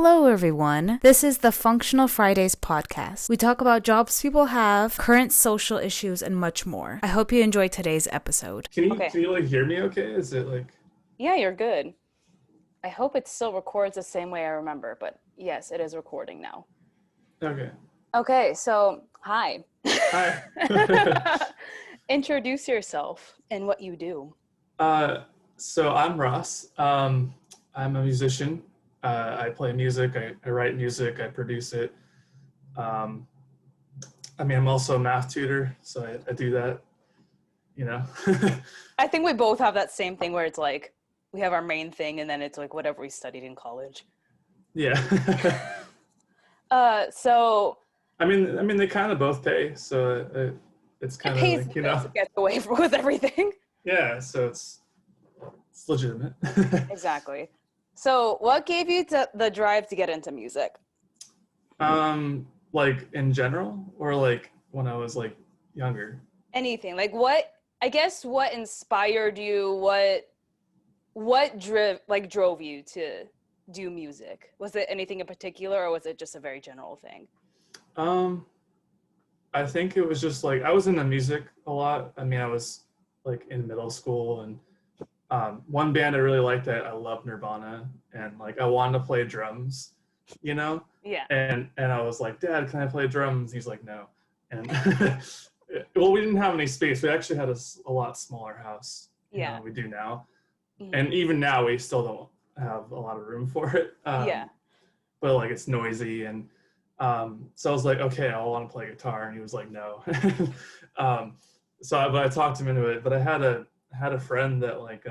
Hello, everyone. This is the Functional Fridays podcast. We talk about jobs people have, current social issues, and much more. I hope you enjoy today's episode. Can you like hear me okay? Is it like... Yeah, you're good. I hope it still records the same way I remember, but yes, it is recording now. Okay. Okay, so hi. Hi. Introduce yourself and what you do. So I'm Ross. I'm a musician. I play music. I write music. I produce it. I'm also a math tutor, so I do that, you know. I think we both have that same thing where it's like, we have our main thing and then it's like whatever we studied in college. Yeah. So... I mean, they kind of both pay, so it's kind of like, you know. It gets away with everything. Yeah, so it's legitimate. Exactly. So what gave you the drive to get into music? Like in general, or like when I was like younger? Anything. Like what inspired you? What drove you to do music? Was it anything in particular, or was it just a very general thing? I think it was just like I was into music a lot. I mean, I was like in middle school, and one band I really liked, that I loved, Nirvana, and like I wanted to play drums, you know? Yeah. And I was like, Dad, can I play drums? He's like, no. And well, we didn't have any space. We actually had a lot smaller house than we do now. Mm-hmm. And even now we still don't have a lot of room for it. But like it's noisy, and so I was like, okay, I want to play guitar, and he was like, no. But I talked him into it. But I had a friend that like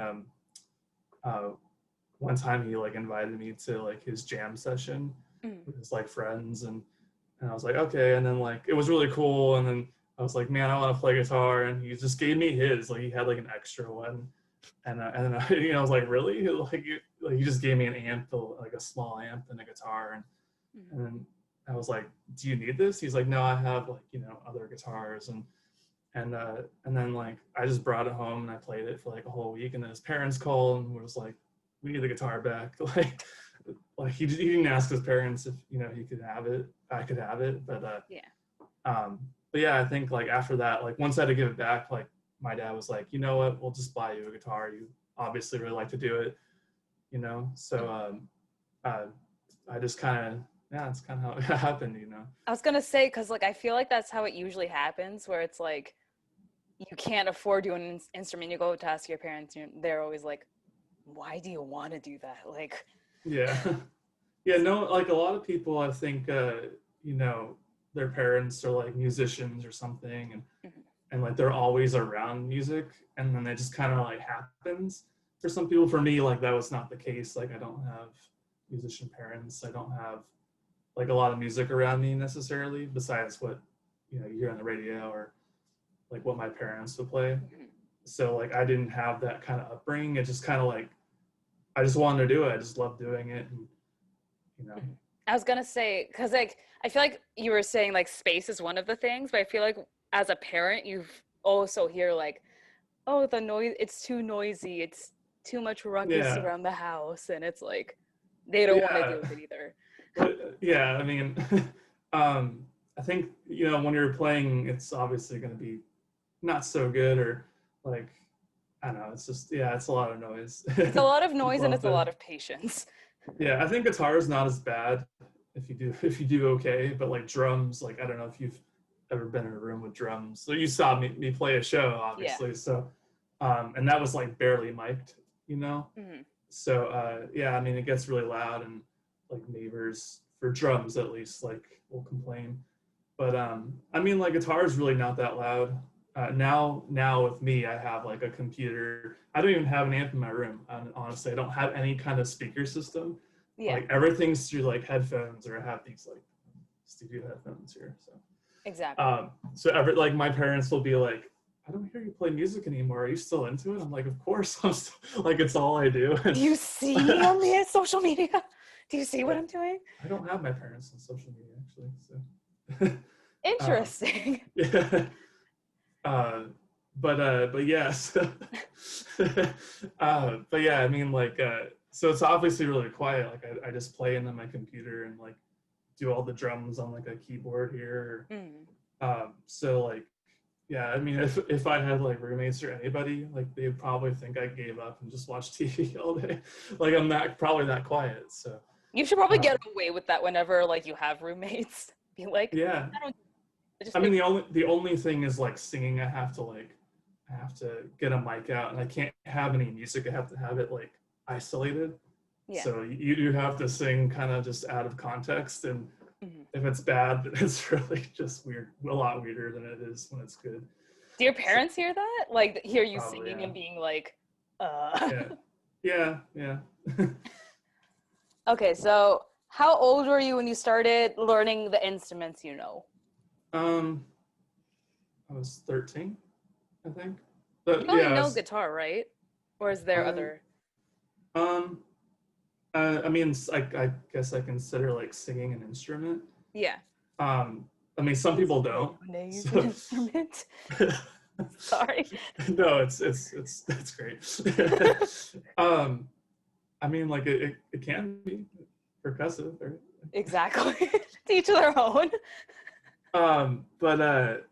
one time he like invited me to like his jam session with his like friends, and I was like, okay. And then like it was really cool, and then I was like, man, I want to play guitar, and he just gave me his, like he had like an extra one, and then I was like, really? Like he just gave me an amp, like a small amp and a guitar, and then I was like, do you need this? He's like, no, I have like, other guitars, and then like I just brought it home and I played it for like a whole week, and then his parents called and was like, we need the guitar back. like he didn't ask his parents if he could have it, I could have it, but I think like after that, like once I had to give it back, like my dad was like, you know what, we'll just buy you a guitar, you obviously really like to do it, so I just kind of, it's kind of how it happened, I was gonna say, because like I feel like that's how it usually happens, where it's like you can't afford doing an instrument, you go to ask your parents, they're always like, why do you want to do that? Like, no, like a lot of people, I think their parents are like musicians or something, and like they're always around music, and then it just kind of like happens for some people. For me, like that was not the case. Like I don't have musician parents, I don't have like a lot of music around me necessarily, besides what you hear on the radio or like what my parents would play. So like I didn't have that kind of upbringing. It just kind of like I just wanted to do it. I just loved doing it, and I was gonna say, because like I feel like you were saying like space is one of the things, but I feel like as a parent you've also hear like, oh, the noise, it's too noisy, it's too much ruckus around the house, and it's like they don't want to deal with it either. But, I mean, I think, when you're playing, it's obviously going to be not so good, or like, I don't know, it's just, it's a lot of noise. It's a lot of noise and it's a lot of patience. Yeah, I think guitar is not as bad if you do okay, but like drums, like, I don't know if you've ever been in a room with drums. So you saw me play a show, obviously. So, and that was like barely mic'd, So, I mean, it gets really loud, and like neighbors, for drums at least, like will complain. But I mean, like guitar is really not that loud. Now with me, I have like a computer. I don't even have an amp in my room. Honestly, I don't have any kind of speaker system. Like everything's through like headphones, or I have these like studio headphones here. So exactly. Like my parents will be like, I don't hear you play music anymore. Are you still into it? I'm like, of course. I'm still, like, it's all I do. Do you see me on the social media? Do you see what I'm doing? I don't have my parents on social media, actually. So interesting. But yes. But yeah, I mean, like, so it's obviously really quiet. Like I just play into my computer and like do all the drums on like a keyboard here. So like, yeah, I mean, if I had like roommates or anybody, like they'd probably think I gave up and just watch TV all day. Like I'm not probably that quiet. So You should probably get away with that whenever like you have roommates. Be like, yeah. I mean, the only thing is like singing. I have to get a mic out, and I can't have any music. I have to have it like isolated. Yeah. So you do have to sing kind of just out of context, and if it's bad, it's really just weird. A lot weirder than it is when it's good. Do your parents hear that? Like hear you Probably, singing yeah. and being like, Yeah. Okay, so how old were you when you started learning the instruments you know? I was 13, I think. But You only yeah, know guitar, right? Or is there other? I mean, I guess I consider like singing an instrument. Yeah. I mean, some people don't. So. Instrument. Sorry. No, it's great. I mean, like it can be percussive, right? Exactly. To each their own. But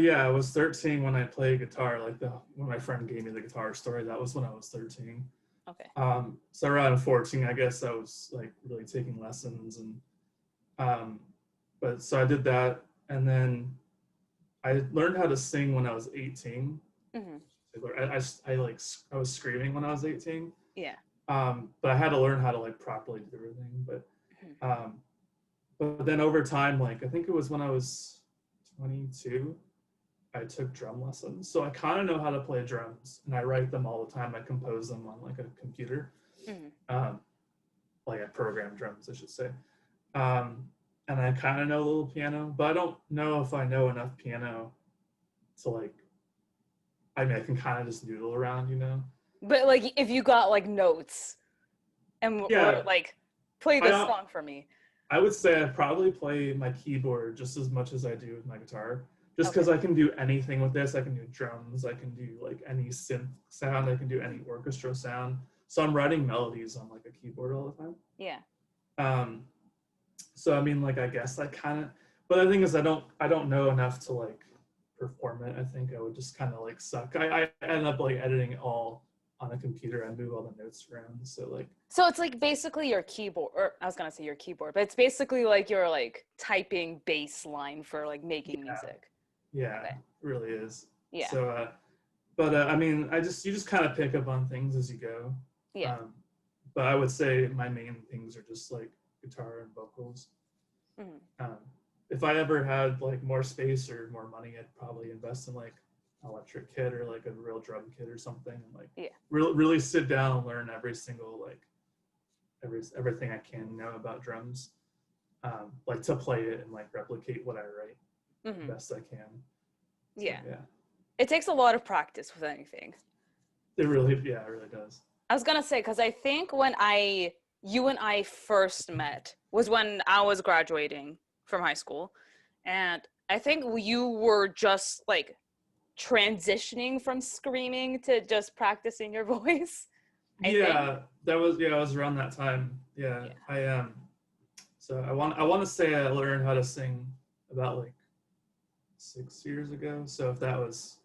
yeah, I was 13 when I played guitar. Like when my friend gave me the guitar story, that was when I was 13. Okay. So around 14, I guess I was like really taking lessons, and but so I did that, and then I learned how to sing when I was 18. I was screaming when I was 18. Yeah. But I had to learn how to like properly do everything. But then over time, like I think it was when I was 22, I took drum lessons. So I kind of know how to play drums, and I write them all the time. I compose them on like a computer, like I program drums, I should say. And I kind of know a little piano, but I don't know if I know enough piano to like, I mean, I can kind of just noodle around, you know? But like if you got like notes and or, like play this song for me. I would say I probably play my keyboard just as much as I do with my guitar, just because I can do anything with this. I can do drums, I can do like any synth sound, I can do any orchestra sound. So I'm writing melodies on like a keyboard all the time. Yeah. So I mean, like I guess I kind of, but the thing is, I don't know enough to like perform it. I think I would just kind of like suck. I end up like editing it all on a computer. I move all the notes around. So it's like basically your keyboard, or I was gonna say your keyboard, but it's basically like your like typing bass line for like making music. Yeah, it really is. Yeah. So, but I mean, you just kind of pick up on things as you go. Yeah. But I would say my main things are just like guitar and vocals. If I ever had like more space or more money, I'd probably invest in like an electric kit or like a real drum kit or something, and like really sit down and learn every single like everything I can know about drums, like to play it and like replicate what I write the best I can. So, yeah. It takes a lot of practice with anything. It really does. I was gonna say, because I think when you and I first met was when I was graduating from high school, and I think you were just like transitioning from screaming to just practicing your voice. It was around that time. Yeah. I so I want to say I learned how to sing about like 6 years ago. So if that was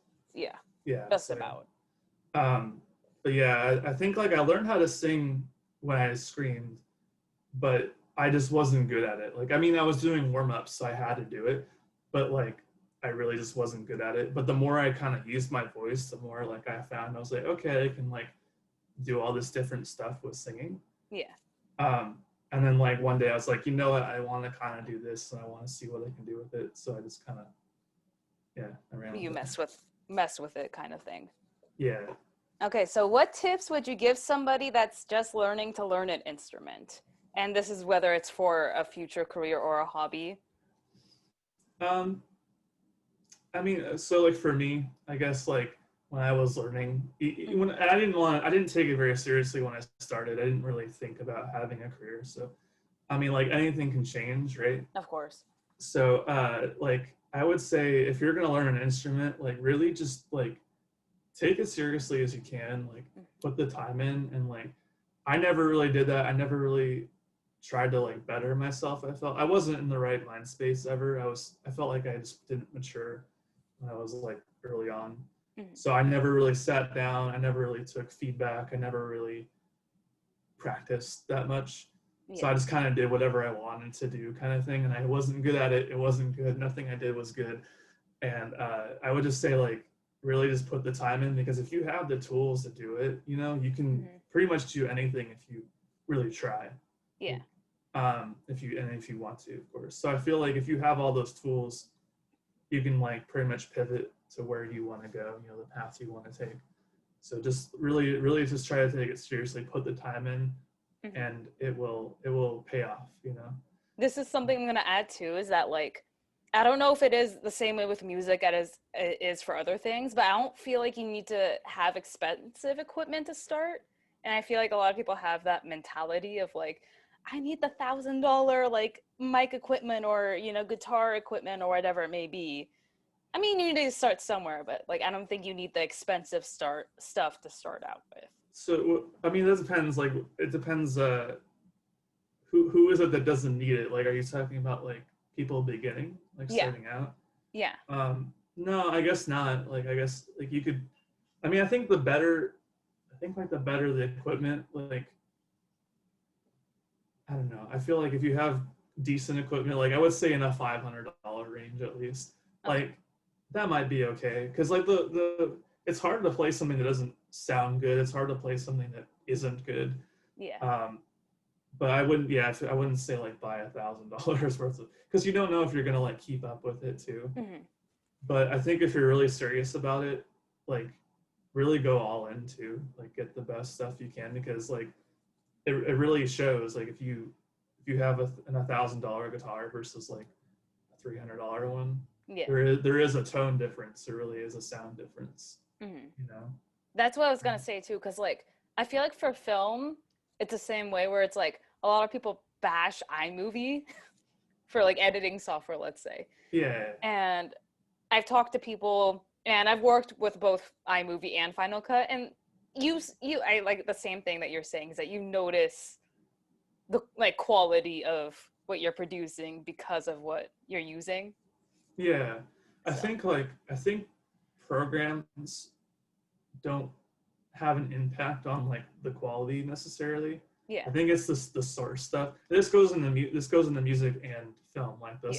just about. But yeah, I think like I learned how to sing when I screamed, but I just wasn't good at it. Like, I mean, I was doing warm-ups, so I had to do it, but like I really just wasn't good at it. But the more I kind of used my voice, the more like I found I was like, okay, I can like do all this different stuff with singing. Yeah. And then like one day I was like, you know what, I want to kind of do this and I want to see what I can do with it. So I just kind of I ran. You mess with it kind of thing. Yeah. Okay, so what tips would you give somebody that's just learning to learn an instrument? And this is whether it's for a future career or a hobby. I mean, so like for me, I guess like when I was learning, I didn't take it very seriously when I started. I didn't really think about having a career. So, I mean, like anything can change, right? Of course. So, like I would say if you're gonna learn an instrument, like really just like take it seriously as you can, like put the time in, and like I never really did that. I never really tried to like better myself. I felt I wasn't in the right mind space ever. I felt like I just didn't mature when I was like early on. Mhm. So I never really sat down. I never really took feedback. I never really practiced that much. So I Yeah. just kind of did whatever I wanted to do, kind of thing. And I wasn't good at it. It wasn't good. Nothing I did was good. And I would just say, like, really just put the time in, because if you have the tools to do it, you know, you can Mhm. pretty much do anything if you really try. Yeah. If you want to, of course. So I feel like if you have all those tools, you can like pretty much pivot to where you want to go, you know, the path you want to take. So just really, really just try to take it seriously, put the time in, Mhm. and it will pay off, you know. This is something I'm gonna add too, is that like I don't know if it is the same way with music as it is for other things, but I don't feel like you need to have expensive equipment to start. And I feel like a lot of people have that mentality of like, I need the $1,000 like mic equipment or guitar equipment or whatever it may be. I mean, you need to start somewhere, but like I don't think you need the expensive start stuff to start out with. So I mean, that depends. Like, it depends. Who is it that doesn't need it? Like, are you talking about like people beginning, like Yeah, starting out? yeah, No, I guess not. Like, I guess like you could. I mean, I think like the better the equipment, like I don't know. I feel like if you have decent equipment, like I would say in a $500 range at least, okay, like that might be okay. Because like the it's hard to play something that doesn't sound good. It's hard to play something that isn't good. yeah, Um, but I wouldn't, yeah, I wouldn't say like buy $1,000 worth of, because you don't know if you're gonna like keep up with it too. hmm, But I think if you're really serious about it, like really go all in too, like get the best stuff you can, because like it really shows. Like if you have an $1,000 guitar versus like a $300 one, yeah. there is a tone difference. There really is a sound difference. Hmm. You know. That's what I was gonna say too, because like I feel like for film, it's the same way where it's like a lot of people bash iMovie for like editing software, let's say. Yeah. And I've talked to people and I've worked with both iMovie and Final Cut, and I like the same thing that you're saying, is that you notice the like quality of what you're producing because of what you're using. Yeah. So I think programs don't have an impact on like the quality necessarily. yeah, I think it's the source stuff. This goes in the music and film, like yeah,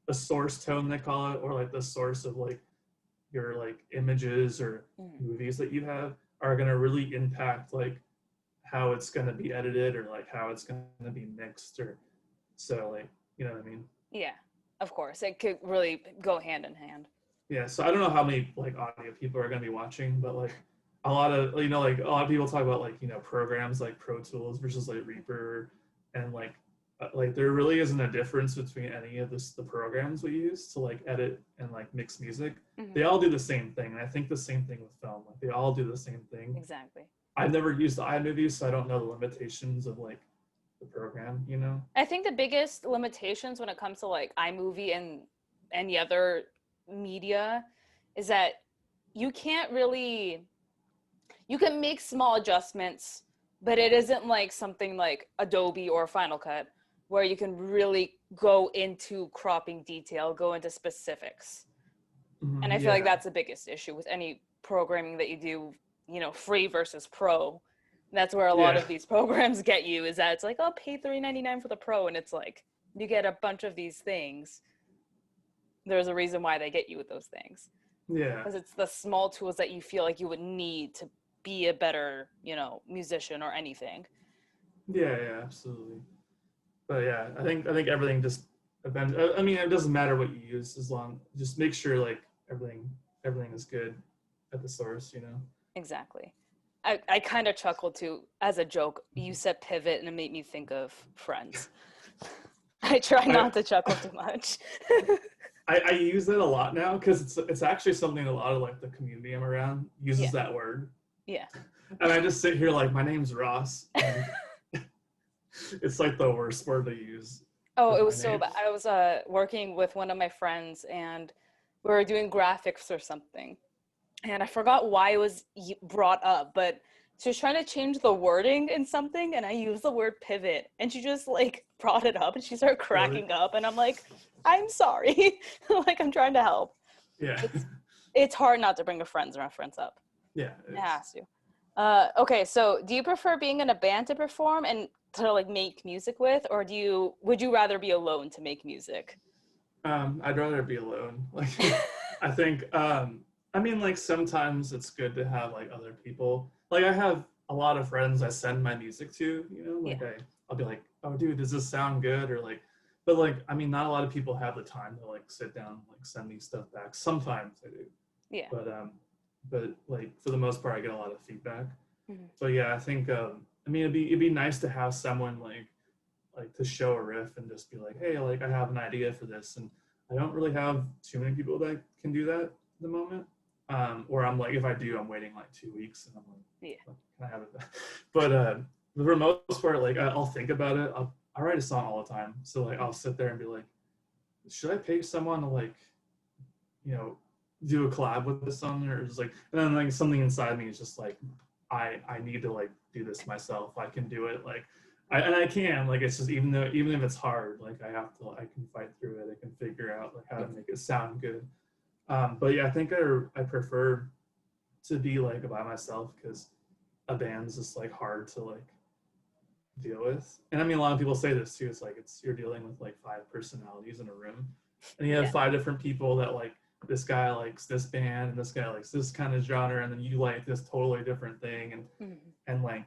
the source tone they call it, or like the source of like your like images or mhm, movies that you have are gonna really impact like how it's gonna be edited, or like how it's gonna be mixed, or so like you know what I mean. yeah. Of course, it could really go hand in hand. Yeah, so I don't know how many like audio people are gonna be watching, but like a lot of people talk about like programs like Pro Tools versus like Reaper, and like there really isn't a difference between any of the programs we use to like edit and like mix music. They Hmm. all do the same thing, and I think the same thing with film. Like they all do the same thing. Exactly. I've never used the iMovie, so I don't know the limitations of like the program. You know? I think the biggest limitations when it comes to like iMovie and any other media is that you can't really you can make small adjustments, but it isn't like something like Adobe or Final Cut where you can really go into cropping detail, go into specifics. And I feel like Yeah, that's the biggest issue with any programming that you do, free versus pro. That's where a lot yeah, of these programs get you, is that it's like, oh, pay $3.99 for the pro, and it's like you get a bunch of these things. There's a reason why they get you with those things, yeah, because it's the small tools that you feel like you would need to be a better, musician or anything. yeah, absolutely. But yeah, I think everything just I mean, it doesn't matter what you use, as long just make sure like everything is good at the source. You know. Exactly. I kind of chuckled too as a joke. You said pivot and it made me think of Friends. I try I not to chuckle too much. I use it a lot now, because it's actually something a lot of like the community I'm around uses Yeah, that word, yeah. and I just sit here like my name's Ross, and it's like the worst word to use Oh, with it my was so name. bad. I was working with one of my friends and we were doing graphics or something. And I forgot why it was brought up, but she was trying to change the wording in something, and I used the word pivot, and she just like brought it up, and she started cracking up, and I'm like, I'm sorry, like I'm trying to help. Yeah. It's hard not to bring a friend's reference up. Yeah. It has to. Okay, so do you prefer being in a band to perform and to like make music with, or would you rather be alone to make music? I'd rather be alone. Like, I think, I mean, like sometimes it's good to have like other people. Like I have a lot of friends I send my music to, you know, like I'll be like, oh dude, does this sound good? Or like, but like, I mean, not a lot of people have the time to like sit down, and, like send me stuff back. Sometimes I do. Yeah. But like for the most part, I get a lot of feedback. Mm-hmm. But yeah, I think, I mean, it'd be nice to have someone like to show a riff and just be like, hey, like I have an idea for this, and I don't really have too many people that can do that at the moment. Or I'm like, if I do, I'm waiting like 2 weeks, and I'm like, yeah, can I have it? But for the most part, like I'll think about it. I write a song all the time, so like I'll sit there and be like, should I pay someone to like, you know, do a collab with this song, or just like, and then like something inside me is just like, I need to like do this myself. I can do it. Like, I can, like, it's just, even if it's hard, like I can fight through it. I can figure out like how to make it sound good. But yeah, I think I prefer to be like by myself, because a band's just like hard to like deal with. And I mean, a lot of people say this too. It's like you're dealing with like 5 personalities in a room, and you have 5 different people that like, this guy likes this band and this guy likes this kind of genre, and then you like this totally different thing, and like,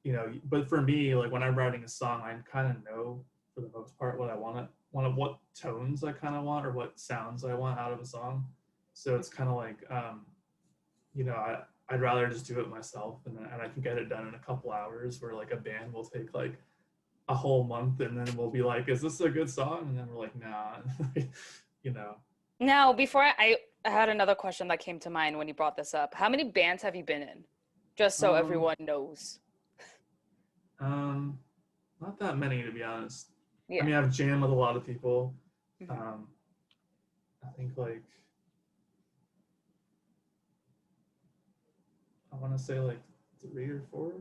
you know. But for me, like when I'm writing a song, I kind of know for the most part what I want, what tones I kind of want, or what sounds I want out of a song. So it's kind of like, you know, I'd rather just do it myself, and I can get it done in a couple hours, where like a band will take like a whole month, and then we'll be like, is this a good song? And then we're like, nah. You know. Now, before I had another question that came to mind when you brought this up. How many bands have you been in? Just so everyone knows. Not that many, to be honest. Yeah. I mean, I've jammed with a lot of people. I think like, I want to say like 3 or 4.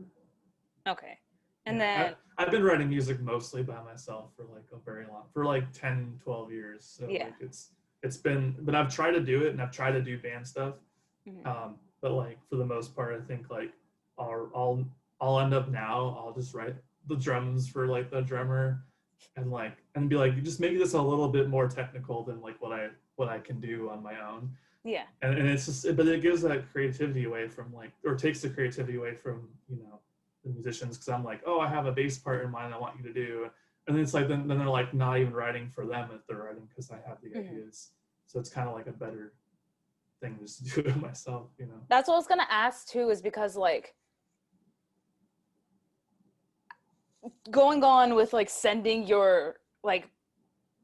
Okay. And then I've been writing music mostly by myself for like a very long, for like 10, 12 years. So like it's been, but I've tried to do it, and I've tried to do band stuff. But like for the most part, I think like I'll end up now, I'll just write the drums for like the drummer, and be like, just make this a little bit more technical than like what I can do on my own. Yeah. And it's just, but it gives that creativity away from like, or takes the creativity away from, you know, the musicians, because I'm like, oh, I have a bass part in mind I want you to do, and then it's like, then they're like not even writing for them if they're writing, because I have the ideas. So it's kind of like a better thing just to do it myself, you know. That's what I was gonna ask too, is because like going on with like sending your like,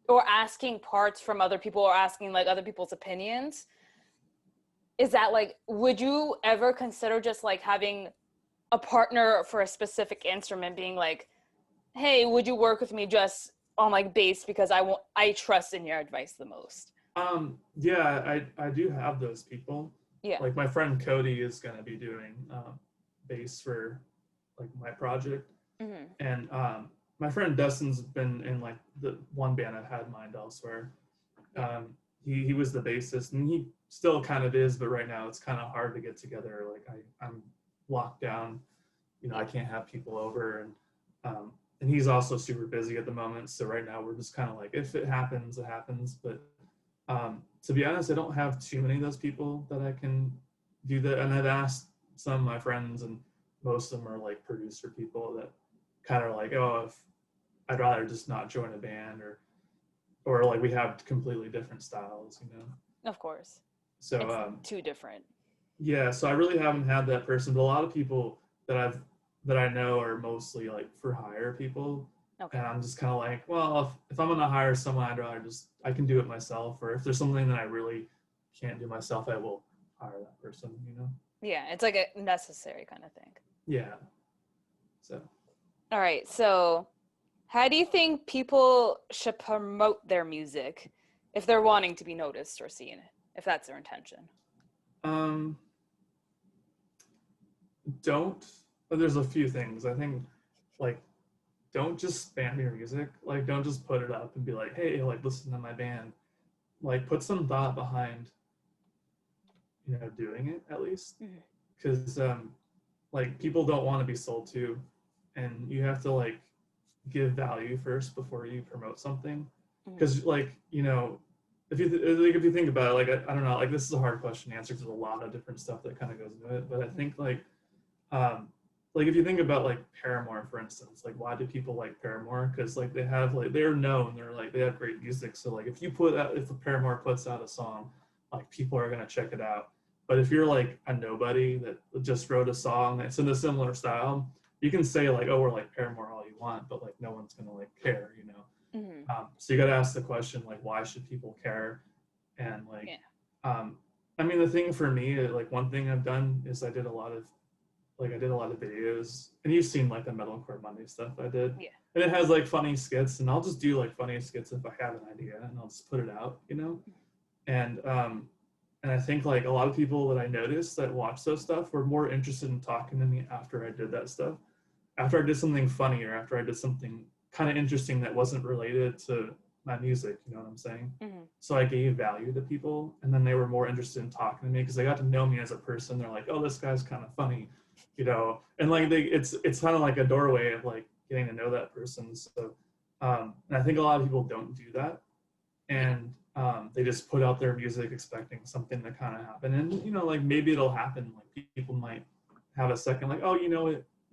or asking parts from other people, or asking like other people's opinions, is that like, would you ever consider just like having a partner for a specific instrument, being like, hey, would you work with me just on like bass, because I trust in your advice the most? Yeah, I do have those people. Yeah. Like my friend Cody is gonna be doing bass for like my project, and my friend Dustin's been in like the one band I've had in mind elsewhere. He was the bassist, and he still kind of is, but right now it's kind of hard to get together. Like I'm locked down, you know. I can't have people over, and he's also super busy at the moment. So right now we're just kind of like, if it happens, it happens. But to be honest, I don't have too many of those people that I can do that. And I've asked some of my friends, and most of them are like producer people that kind of like, oh, if I'd rather just not join a band, or like we have completely different styles, you know. Of course. So it's too different. Yeah, so I really haven't had that person, but a lot of people that I know are mostly like for hire people. Okay. And I'm just kind of like, well, if I'm gonna hire someone, I'd rather I can do it myself, or if there's something that I really can't do myself, I will hire that person, you know. Yeah, it's like a necessary kind of thing. Yeah. So. All right, so how do you think people should promote their music if they're wanting to be noticed or seen, if that's their intention? don't, there's a few things. I think, like, don't just spam your music. Like, don't just put it up and be like, hey, like, listen to my band. Like, put some thought behind, doing it at least. Because, like, people don't want to be sold to, and you have to, like, give value first before you promote something. Because, like, if you think about it, like, I don't know, like, this is a hard question to answer because there's a lot of different stuff that kind of goes into it. But I think, like if you think about like Paramore, for instance, like why do people like Paramore? Because like they're known, they have great music. So like if the Paramore puts out a song, like people are gonna check it out. But if you're like a nobody that just wrote a song that's in a similar style, you can say like, oh, we're like Paramore all you want, but like no one's gonna like care. So you got to ask the question like, why should people care? And like, I mean, the thing for me, like one thing I've done is I did a lot of videos, and you've seen like the Metalcore Monday stuff I did. Yeah. And it has like funny skits, and I'll just do like funny skits if I have an idea, and I'll just put it out. And I think like a lot of people that I noticed that watch those stuff were more interested in talking to me after I did that stuff. After I did something funny or after I did something kind of interesting that wasn't related to my music, you know what I'm saying? So I gave value to people, and then they were more interested in talking to me because they got to know me as a person. They're like, oh, this guy's kind of funny. And like it's kind of like a doorway of like getting to know that person. So and I think a lot of people don't do that, and they just put out their music expecting something to kind of happen, and like maybe it'll happen. Like people might have a second like, oh,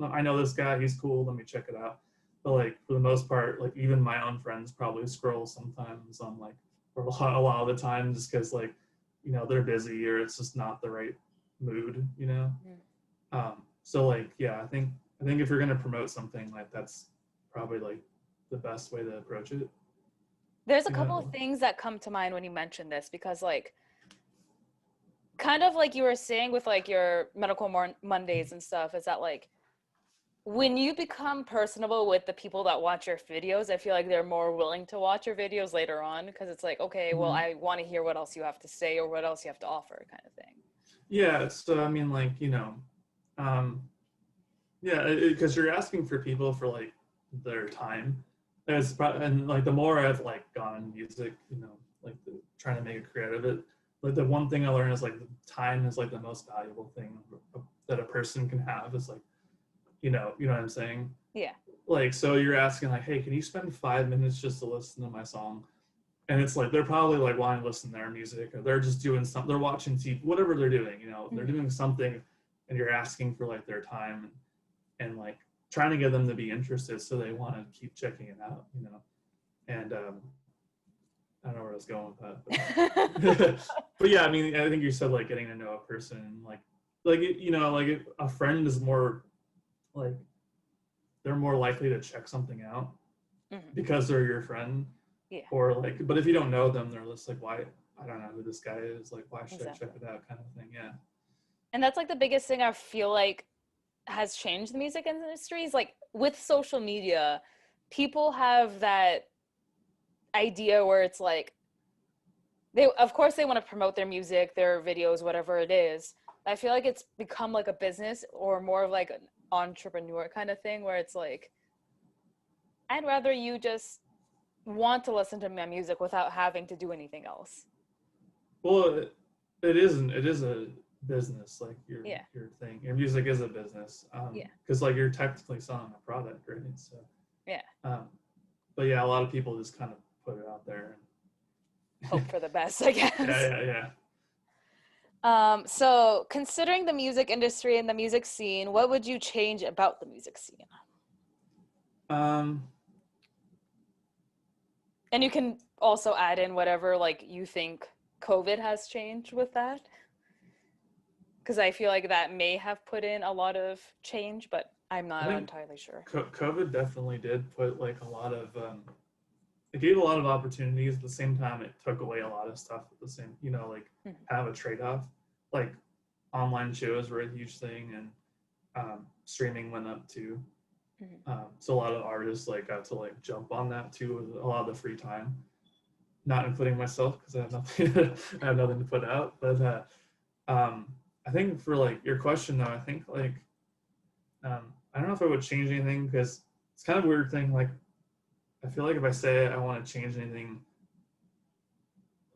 I know this guy, he's cool, let me check it out. But like for the most part, like even my own friends probably scroll sometimes on like, or a lot of the time, just because like they're busy or it's just not the right mood. So like, yeah, I think if you're gonna promote something, like that's probably like the best way to approach it. There's a couple of things that come to mind when you mention this, because like kind of like you were saying with like your medical Mondays and stuff, is that like when you become personable with the people that watch your videos, I feel like they're more willing to watch your videos later on, because it's like, okay, well, I want to hear what else you have to say or what else you have to offer, kind of thing. Yeah, so I mean, like, yeah, because you're asking for people for like their time. And like the more I've like gone in music, like trying to make a career out of it, like the one thing I learned is like the time is like the most valuable thing that a person can have. Is like, you know what I'm saying? Yeah. Like, so you're asking like, hey, can you spend 5 minutes just to listen to my song? And it's like they're probably like wanting to listen to their music, or they're just doing something, they're watching TV, whatever they're doing, they're doing something, and you're asking for like their time and like trying to get them to be interested so they want to keep checking it out. And I don't know where I was going with that, but yeah, I mean, I think you said like getting to know a person, like a friend is more like, they're more likely to check something out because they're your friend. Yeah. Or like, but if you don't know them, they're just like, why? I don't know who this guy is. Like, why should I check it out? Kind of thing. Yeah. And that's like the biggest thing I feel like has changed the music industry is like with social media, people have that idea where it's like, of course they want to promote their music, their videos, whatever it is. I feel like it's become like a business or more of like an entrepreneur kind of thing where it's like, I'd rather you just want to listen to my music without having to do anything else. Well, it is a business, like your thing. Your music is a business. Because like you're technically selling a product, right? So yeah. But yeah, a lot of people just kind of put it out there and hope for the best, I guess. Yeah. So considering the music industry and the music scene, what would you change about the music scene? And you can also add in whatever like you think COVID has changed with that. Because I feel like that may have put in a lot of change, but I'm not entirely sure. COVID definitely did put like a lot of, it gave a lot of opportunities. At the same time, it took away a lot of stuff at the same, like have a trade-off. Like online shows were a huge thing, and streaming went up too. So a lot of artists like got to like jump on that too with a lot of the free time, not including myself because I have nothing to put out. But I think for like your question though, I think like I don't know if it would change anything because it's kind of a weird thing. Like, I feel like if I say I want to change anything,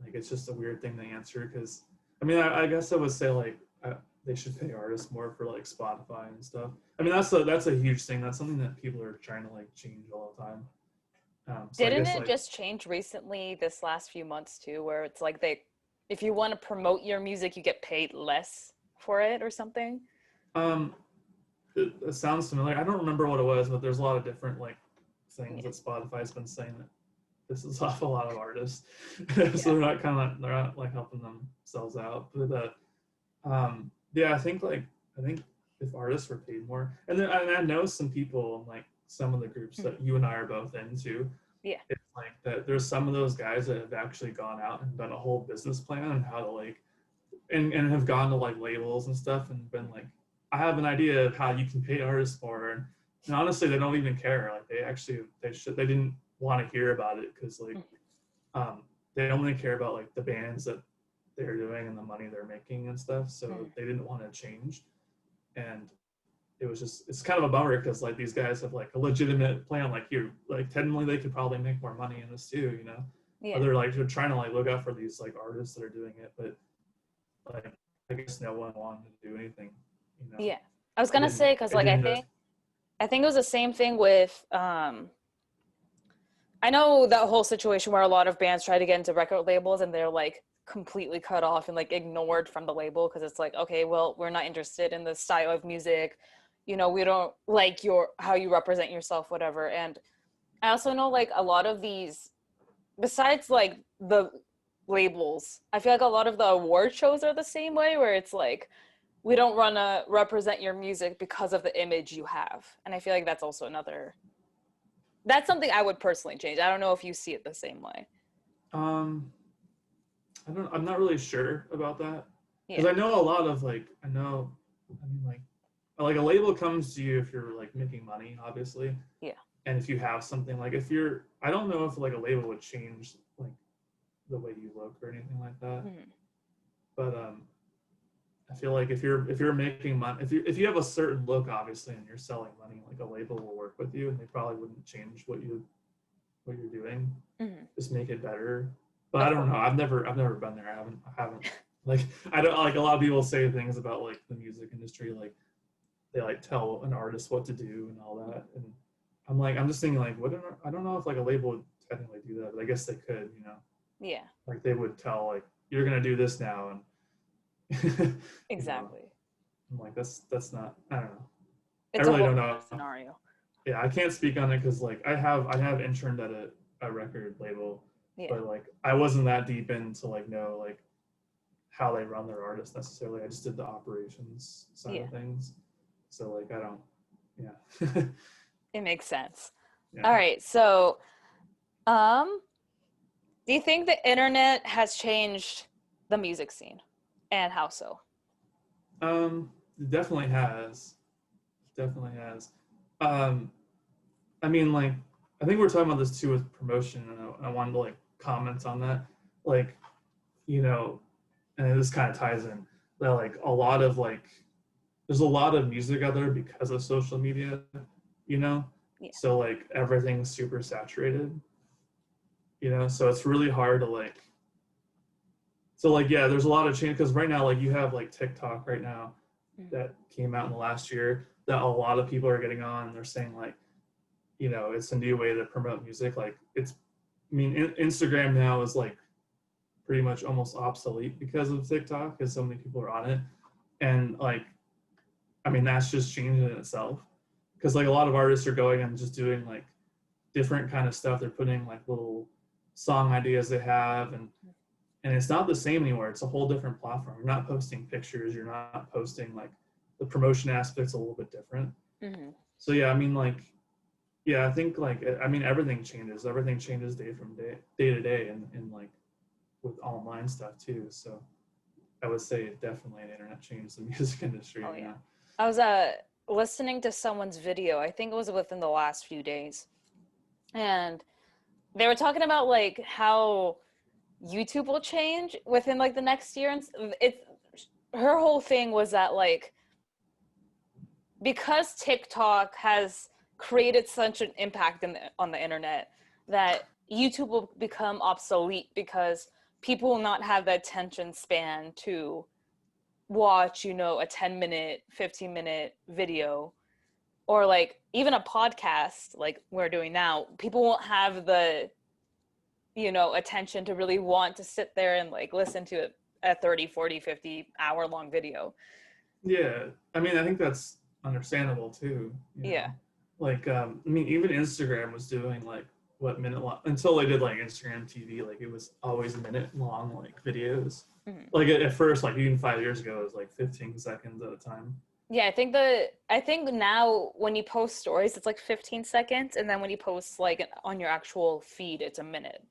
like it's just a weird thing to answer. Because I mean, I guess I would say like they should pay artists more for like Spotify and stuff. I mean, that's a huge thing. That's something that people are trying to like change all the time. So I Didn't guess it like just change recently this last few months too, where it's like if you want to promote your music, you get paid less for it or something? um, it sounds familiar. I don't remember what it was, but there's a lot of different like things Yeah. that Spotify's been saying that this is off a lot of artists, Yeah. so they're not like helping themselves out. But yeah, I think if artists were paid more, and then and I know some people like some of the groups that you and I are both into. Yeah. It's like that. There's some of those guys that have actually gone out and done a whole business plan on how to like and have gone to like labels and stuff and been like, I have an idea of how you can pay artists more. And honestly, they don't even care. Like they didn't want to hear about it because like they only care about like the bands that they're doing and the money they're making and stuff. So they didn't want to change. And it's kind of a bummer because like these guys have like a legitimate plan. Like you like technically they could probably make more money in this too, you know. Yeah. Or they're trying to like look out for these like artists that are doing it, but like I guess no one wanted to do anything, you know. Yeah. I was gonna say because It like didn't I think it was the same thing with I know that whole situation where a lot of bands try to get into record labels and they're like completely cut off and like ignored from the label because it's like, okay, well, we're not interested in the style of music, you know, we don't like your how you represent yourself, whatever. And I also know like a lot of these, besides like the labels, I feel like a lot of the award shows are the same way where it's like we don't want to represent your music because of the image you have. And I feel like that's also that's something I would personally change. I don't know if you see it the same way. I'm not really sure about that because Yeah. I know a lot of like I mean like a label comes to you if you're like making money, obviously. Yeah. And if you have something like if you're I don't know if like a label would change like the way you look or anything like that. But I feel like if you're making money, if you have a certain look, obviously, and you're selling money, like a label will work with you, and they probably wouldn't change what you're doing, just make it better. But I don't know. I've never been there. I haven't like I don't like a lot of people say things about like the music industry, like they like tell an artist what to do and all that, and I'm just thinking like I don't know if like a label would technically do that, but I guess they could, you know. Yeah. Like they would tell like you're gonna do this now and Exactly. You know, I'm like that's not I don't know. It's I really a whole don't know. scenario. Yeah, I can't speak on it because like I have interned at a record label, but like I wasn't that deep into like know like how they run their artists necessarily. I just did the operations side of things. So like I don't yeah. It makes sense. Yeah. All right. So do you think the internet has changed the music scene? And how so? It definitely has. Definitely has. I mean, like, I think we're talking about this too with promotion, and I wanted to like comment on that. Like, you know, and this kind of ties in that like a lot of like, there's a lot of music out there because of social media, you know. Yeah. So like everything's super saturated, you know. So it's really hard to like. So like yeah, there's a lot of change because right now like you have like TikTok right now that came out in the last year that a lot of people are getting on and they're saying like, you know, it's a new way to promote music. Like it's, I mean, Instagram now is like pretty much almost obsolete because of TikTok because so many people are on it. And like, I mean, that's just changing in itself because like a lot of artists are going and just doing like different kind of stuff. They're putting like little song ideas they have and it's not the same anymore. It's a whole different platform. You're not posting pictures. You're not posting like the promotion aspect's a little bit different. So yeah, I mean like, yeah, I think like, I mean, everything changes. Everything changes day to day and like with online stuff too. So I would say definitely the internet changed the music industry. Oh, yeah. I was listening to someone's video. I think it was within the last few days. And they were talking about like how YouTube will change within like the next year. And it's her whole thing was that like because TikTok has created such an impact on the internet, that YouTube will become obsolete because people will not have the attention span to watch, you know, a 10-minute, 15-minute video, or like even a podcast like we're doing now. People won't have the, you know, attention to really want to sit there and like listen to a 30, 40, 50 hour long video. Yeah, I mean, I think that's understandable too. You know? Yeah. Like, I mean, even Instagram was doing like what minute long until they did like Instagram TV. Like it was always minute long like videos. Mhm. Like at first, like even 5 years ago, it was like 15 seconds at a time. Yeah, I think now when you post stories, it's like 15 seconds, and then when you post like on your actual feed, it's a minute.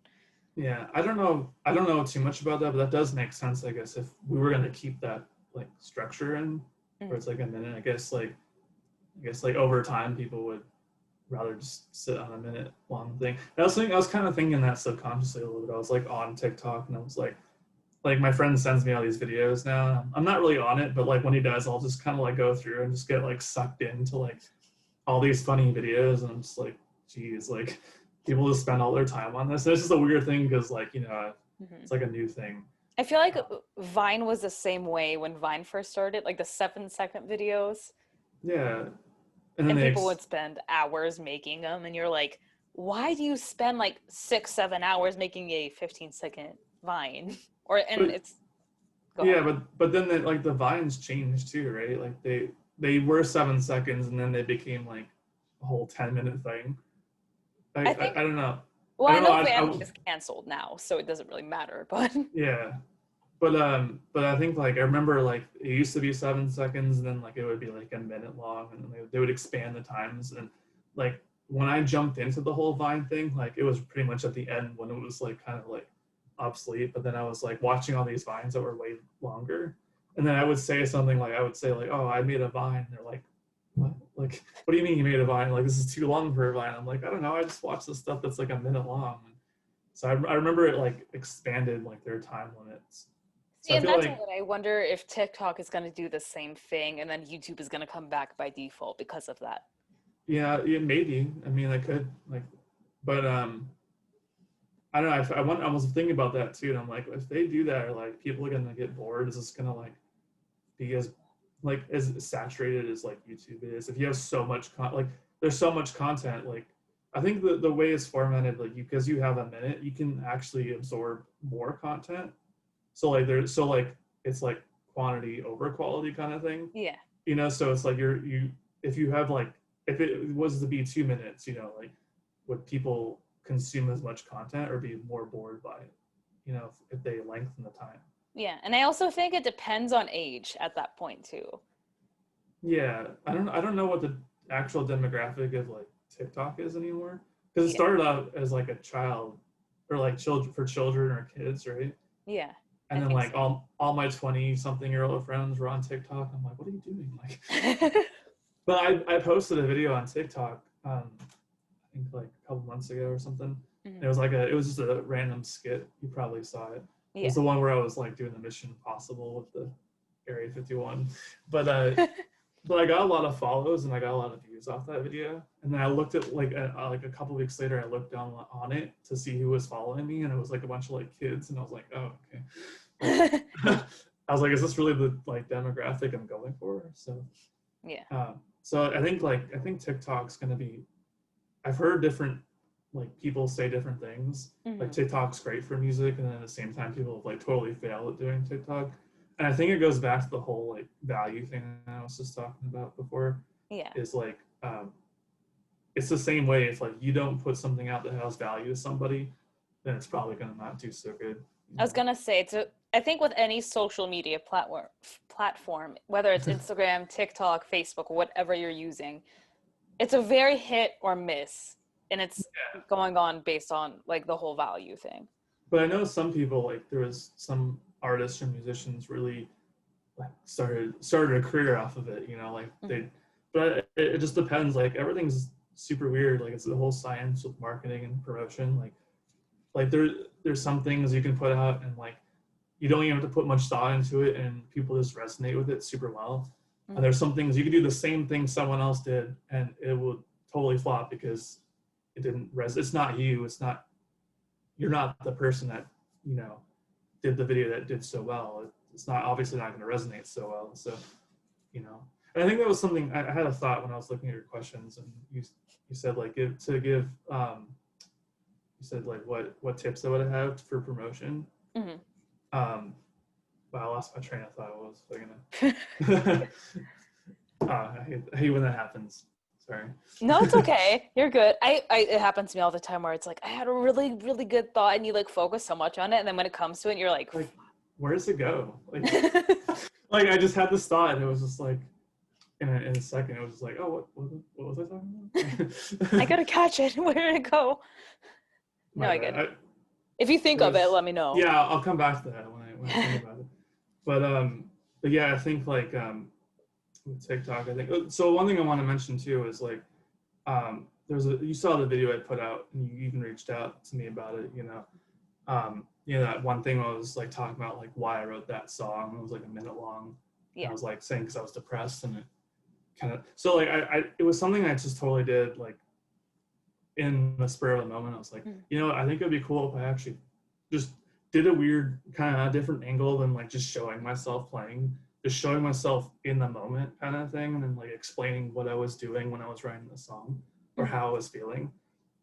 Yeah, I don't know. I don't know too much about that, but that does make sense, I guess, if we were going to keep that like structure in, where it's like a minute. I guess like over time, people would rather just sit on a minute long thing. I was kind of thinking that subconsciously a little bit. I was like on TikTok, and I was like my friend sends me all these videos now. I'm not really on it, but like when he does, I'll just kind of like go through and just get like sucked into like all these funny videos, and I'm just like, geez, like people just spend all their time on this. And it's just a weird thing because like, you know, it's like a new thing. I feel like Vine was the same way when Vine first started, like the 7-second videos, Yeah. And then and people would spend hours making them, and you're like, why do you spend like 6-7 hours making a 15-second Vine? It's yeah, but then like the Vines changed too, right? Like they were 7 seconds, and then they became like a whole 10-minute thing. I don't know. Well, I know I Vine is canceled now, so it doesn't really matter. But yeah, but I think like I remember like it used to be 7 seconds, and then like it would be like a minute long, and then they would expand the times. And like when I jumped into the whole Vine thing, like it was pretty much at the end when it was like kind of like obsolete. But then I was like watching all these Vines that were way longer, and then I would say something like, oh, I made a Vine. And they're like, what? Like, what do you mean you made a Vine? Like, this is too long for a Vine. I'm like, I don't know. I just watched this stuff that's like a minute long. So I remember it like expanded like their time limits. see, and that's what I wonder if TikTok is going to do the same thing, and then YouTube is going to come back by default because of that. Yeah, maybe. I mean, I could like, but I don't know. I was thinking about that too, and I'm like, if they do that, like people are gonna get bored. Is this gonna like be as saturated as like YouTube is? If you have so much like there's so much content, like I think the way it's formatted, like because you have a minute, you can actually absorb more content. So like it's like quantity over quality kind of thing. Yeah. You know, so it's like if you have like if it was to be 2 minutes, you know, like would people consume as much content or be more bored by it, you know, if they lengthen the time. Yeah, and I also think it depends on age at that point too. Yeah, I don't know what the actual demographic of like TikTok is anymore, because it started out as like a child or like children or kids, right? Yeah. And then like all my 20-something-year-old friends were on TikTok. I'm like, what are you doing? Like, but I posted a video on TikTok, I think like a couple months ago or something. Mm-hmm. It was just a random skit. You probably saw it. Yeah. It was the one where I was like doing the Mission Impossible with the Area 51. But but I got a lot of follows and I got a lot of views off that video. And then I looked at like a couple weeks later, I looked down on it to see who was following me, and it was like a bunch of like kids, and I was like, oh, okay. I was like, is this really the like demographic I'm going for? So yeah. So I think TikTok's gonna be. I've heard different like people say different things. Mm-hmm. Like TikTok's great for music, and then at the same time, people have like totally failed at doing TikTok. And I think it goes back to the whole like value thing I was just talking about before. Yeah. Is like it's the same way. If like you don't put something out that has value to somebody, then it's probably gonna not do so good. I was gonna say I think with any social media platform, whether it's Instagram, TikTok, Facebook, whatever you're using, it's a very hit or miss, and it's going on based on like the whole value thing. But I know some people, like there was some artists or musicians really like started a career off of it, you know, like they, but it just depends. Like everything's super weird. Like it's the whole science with marketing and promotion. Like there's some things you can put out and like you don't even have to put much thought into it, and people just resonate with it super well. And there's some things you could do the same thing someone else did and it would totally flop because it didn't it's not you. You're not the person that, you know, did the video that did so well. It's not obviously not going to resonate so well. So, you know, and I think that was something I had a thought when I was looking at your questions, and you said like you said like what tips I would have for promotion. But I lost my train of thought. What was I gonna? I hate when that happens. Sorry. No, it's okay. You're good. It happens to me all the time where it's like I had a really, really good thought and you like focus so much on it, and then when it comes to it, you're like where does it go? Like, like I just had this thought, and it was just like in a second, it was just like, oh, what was I talking about? I gotta catch it. Where did it go? No, I get it. If you think of it, let me know. Yeah, I'll come back to that when I think about it. But yeah, I think like with TikTok, I think so. One thing I want to mention too is like you saw the video I put out, and you even reached out to me about it. You know, that one thing I was like talking about like why I wrote that song. It was like a minute long. Yeah. I was like saying because I was depressed, and it kind of like it was something I just totally did like in the spur of the moment. I was like, you know, I think it'd be cool if I actually just did a weird kind of different angle than like just showing myself playing, just showing myself in the moment kind of thing, and then like explaining what I was doing when I was writing the song or how I was feeling.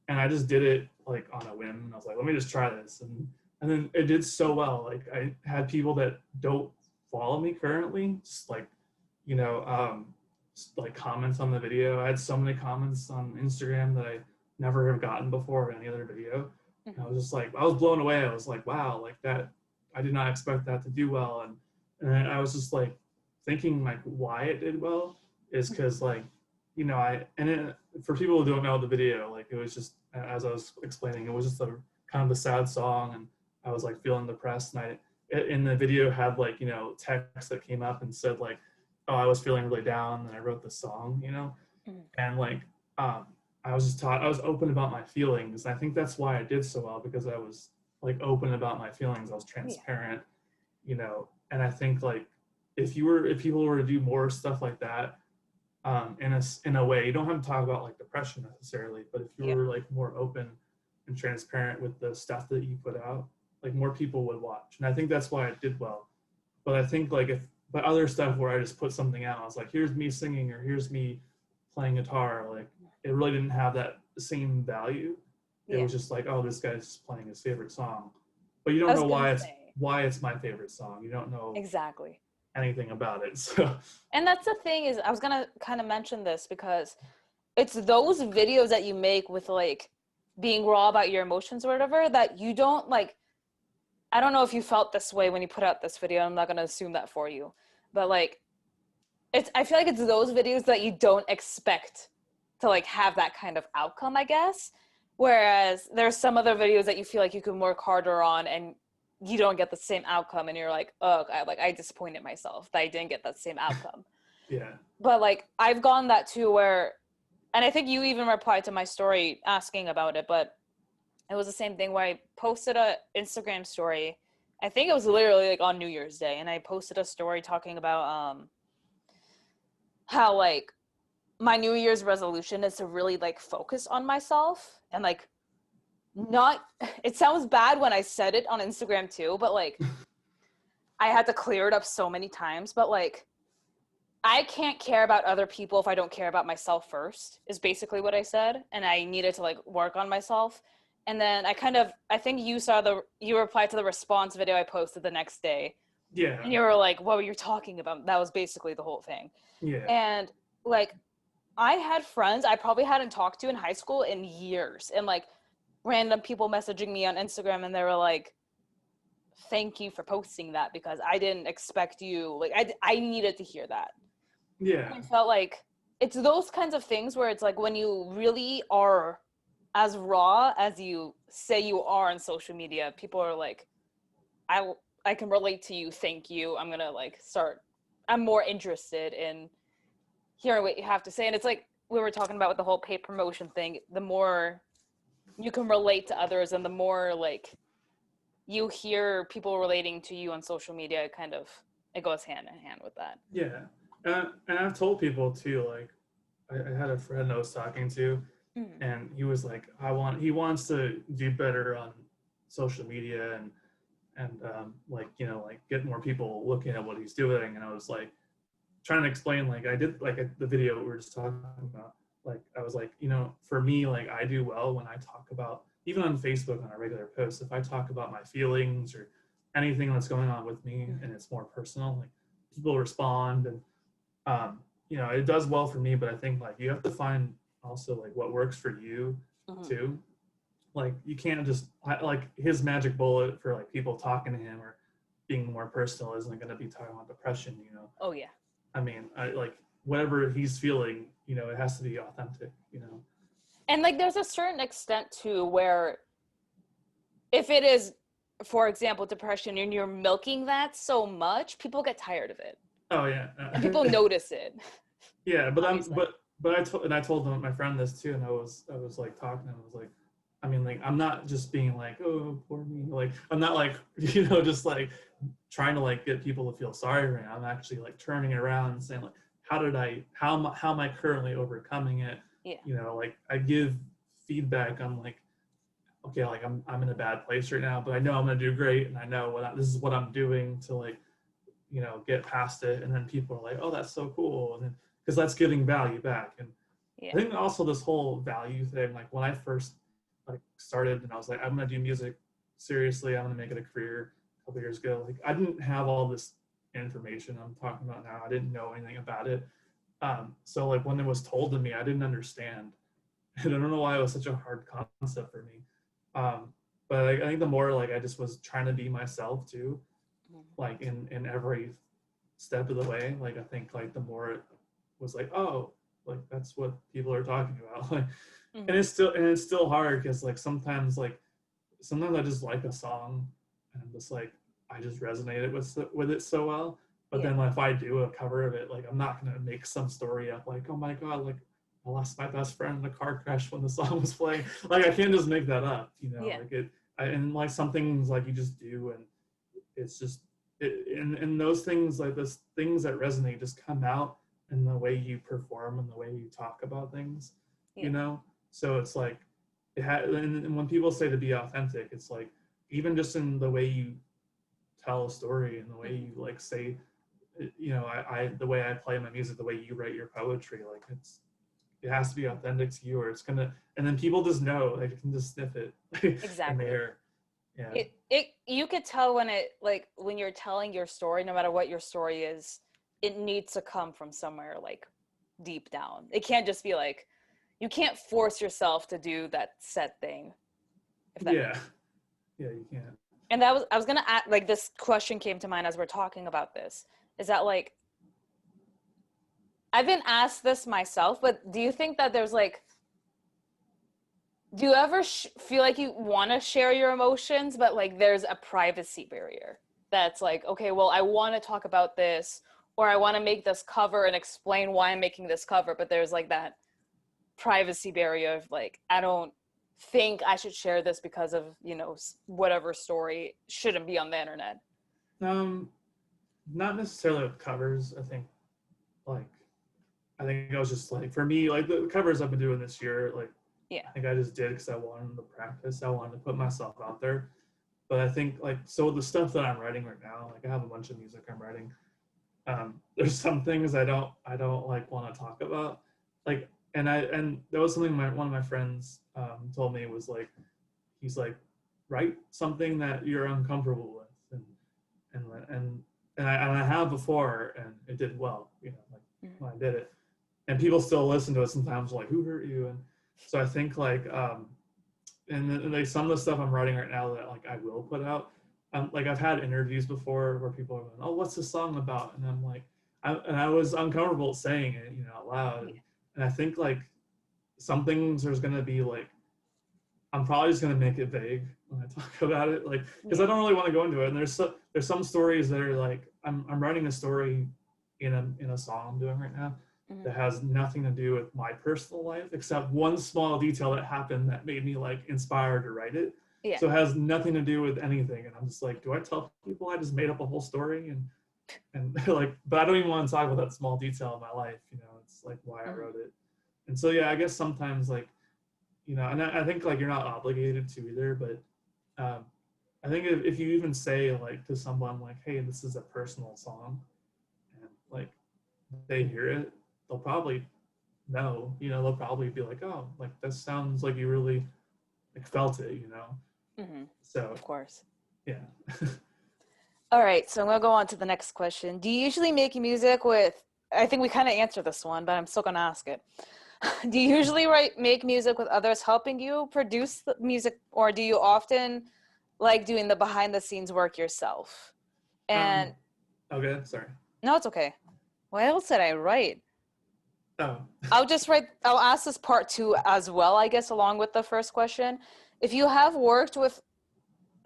And I just did it like on a whim, and I was like, let me just try this, and then it did so well. Like I had people that don't follow me currently just like, you know, like comments on the video. I had so many comments on Instagram that I never have gotten before in any other video. And I was just like, I was blown away. I was like, wow, like that, I did not expect that to do well. And I was just like thinking like why it did well is because like, you know, for people who don't know the video, like it was just, as I was explaining, it was just a kind of a sad song, and I was like feeling depressed, and in the video had like, you know, text that came up and said like, oh, I was feeling really down and I wrote the song, you know, and like, I was open about my feelings. I think that's why I did so well, because I was like open about my feelings. I was transparent, you know, and I think like if people were to do more stuff like that, in a way, you don't have to talk about like depression necessarily, but if you were like more open and transparent with the stuff that you put out, like more people would watch. And I think that's why it did well. But I think like but other stuff where I just put something out, I was like, here's me singing or here's me playing guitar, like it really didn't have that same value. It was just like, oh, this guy's playing his favorite song, but you don't know why it's my favorite song. You don't know exactly anything about it. So, and that's the thing is, I was gonna kind of mention this because it's those videos that you make with like being raw about your emotions or whatever that you don't like. I don't know if you felt this way when you put out this video. I'm not gonna assume that for you, but like I feel like it's those videos that you don't expect to like have that kind of outcome, I guess. Whereas there's some other videos that you feel like you can work harder on and you don't get the same outcome, and you're like, oh, I disappointed myself that I didn't get that same outcome. Yeah. But like I've gone that too where, and I think you even replied to my story asking about it, but it was the same thing where I posted a Instagram story. I think it was literally like on New Year's Day, and I posted a story talking about how like my New Year's resolution is to really like focus on myself and like not, it sounds bad when I said it on Instagram too, but like I had to clear it up so many times, but like I can't care about other people if I don't care about myself first is basically what I said. And I needed to like work on myself. And then I think you replied to the response video I posted the next day. Yeah. And you were like, what were you talking about? That was basically the whole thing. Yeah. And like, I had friends I probably hadn't talked to in high school in years, and like random people messaging me on Instagram, and they were like, thank you for posting that because I didn't expect you, like I needed to hear that. Yeah. And I felt like it's those kinds of things where it's like when you really are as raw as you say you are on social media, people are like, I can relate to you, thank you, I'm more interested in hearing what you have to say. And it's like we were talking about with the whole paid promotion thing, the more you can relate to others and the more like you hear people relating to you on social media, it goes hand in hand with that. Yeah. And I've told people too, like I had a friend I was talking to, Mm. and he was like, he wants to do better on social media and like, you know, like get more people looking at what he's doing. And I was like trying to explain, like I did like the video we were just talking about. Like I was like, you know, for me, like I do well when I talk about, even on Facebook on a regular post, if I talk about my feelings or anything that's going on with me and it's more personal, like people respond and you know, it does well for me. But I think like you have to find also like what works for you Mm-hmm. too. Like you can't just like his magic bullet for like people talking to him or being more personal isn't going to be talking about depression, you know. Oh yeah. I mean, I like whatever he's feeling, you know, it has to be authentic, you know. And like there's a certain extent to where if it is, for example, depression and you're milking that so much, people get tired of it. Oh yeah. And people notice it. Yeah, but Obviously. I told my friend this too, and I was like talking, and I was like, I mean, like I'm not just being like, oh poor me, like I'm not like you know just like trying to like get people to feel sorry right now. I'm actually like turning it around and saying like, how am I currently overcoming it? Yeah. You know, like I give feedback on like, okay, like I'm in a bad place right now, but I know I'm gonna do great, and I know this is what I'm doing to like, you know, get past it. And then people are like, oh, that's so cool, and then because that's giving value back. And Yeah. I think also this whole value thing, like when I first like started and I was like, I'm gonna do music seriously, I'm gonna make it a career a couple years ago. Like I didn't have all this information I'm talking about now. I didn't know anything about it. So like when it was told to me, I didn't understand. And I don't know why it was such a hard concept for me. But I think the more like I just was trying to be myself too, like in every step of the way, like I think like the more it was like, oh, like that's what people are talking about. Like and it's still hard because like sometimes I just like a song and I'm just like I just resonated with it so well. But then like, if I do a cover of it, like I'm not gonna make some story up like, oh my god, like I lost my best friend in a car crash when the song was playing. Like I can't just make that up, you know. Yeah. Like and like some things like you just do, and it's just and those things like those things that resonate just come out in the way you perform and the way you talk about things, you know. So it's like and when people say to be authentic, it's like even just in the way you tell a story and the way you like say, you know, I the way I play my music, the way you write your poetry, like it has to be authentic to you, or it's gonna, and then people just know, like you can just sniff it in the Exactly. air. Yeah. It you could tell when it like when you're telling your story, no matter what your story is, it needs to come from somewhere like deep down. It can't just be like you can't force yourself to do that set thing. If that Yeah. Yeah, you can't. And that was I was gonna ask, like this question came to mind as we're talking about this. Is that like I've been asked this myself, but do you think that there's like do you ever feel like you want to share your emotions, but like there's a privacy barrier that's like, okay, well, I want to talk about this, or I want to make this cover and explain why I'm making this cover, but there's like that privacy barrier of like, I don't think I should share this because of, you know, whatever story shouldn't be on the internet. Not necessarily with covers. Like, I think I was just like, for me, like the covers I've been doing this year, like, Yeah. I think I just did because I wanted to practice. I wanted to put myself out there. But I think like, so the stuff that I'm writing right now, like I have a bunch of music I'm writing. There's some things I don't like want to talk about. Like, and there was something one of my friends told me was like, he's like, write something that you're uncomfortable with, and I have before, and it did well, you know, like when I did it, and people still listen to it sometimes, like, who hurt you? And so I think like, and like some of the stuff I'm writing right now that like I will put out, like I've had interviews before where people are going, oh, what's the song about? And I'm like, I was uncomfortable saying it, you know, out loud, and I think like some things there's gonna be like, I'm probably just gonna make it vague when I talk about it, like because I don't really want to go into it. And there's some stories that are like I'm writing a story in a song I'm doing right now that has nothing to do with my personal life except one small detail that happened that made me like inspired to write it. Yeah. So it has nothing to do with anything, and I'm just like, do I tell people I just made up a whole story? And And like, but I don't even want to talk about that small detail of my life, you know, it's like why I wrote it. And so, yeah, I guess sometimes like, you know, and I think like you're not obligated to either, but I think if you even say like to someone like, hey, this is a personal song, and like they hear it, they'll probably know, you know, they'll probably be like, oh, like this sounds like you really like felt it, you know. So Of course. yeah. All right, so I'm gonna go on to the next question. Do you usually make music with, I think we kind of answered this one, but I'm still gonna ask it. Do you usually make music with others helping you produce the music, or do you often like doing the behind the scenes work yourself? And Okay, sorry. no, it's okay. What else did I write? Oh. I'll ask this part 2 as well, I guess, along with the first question. If you have worked with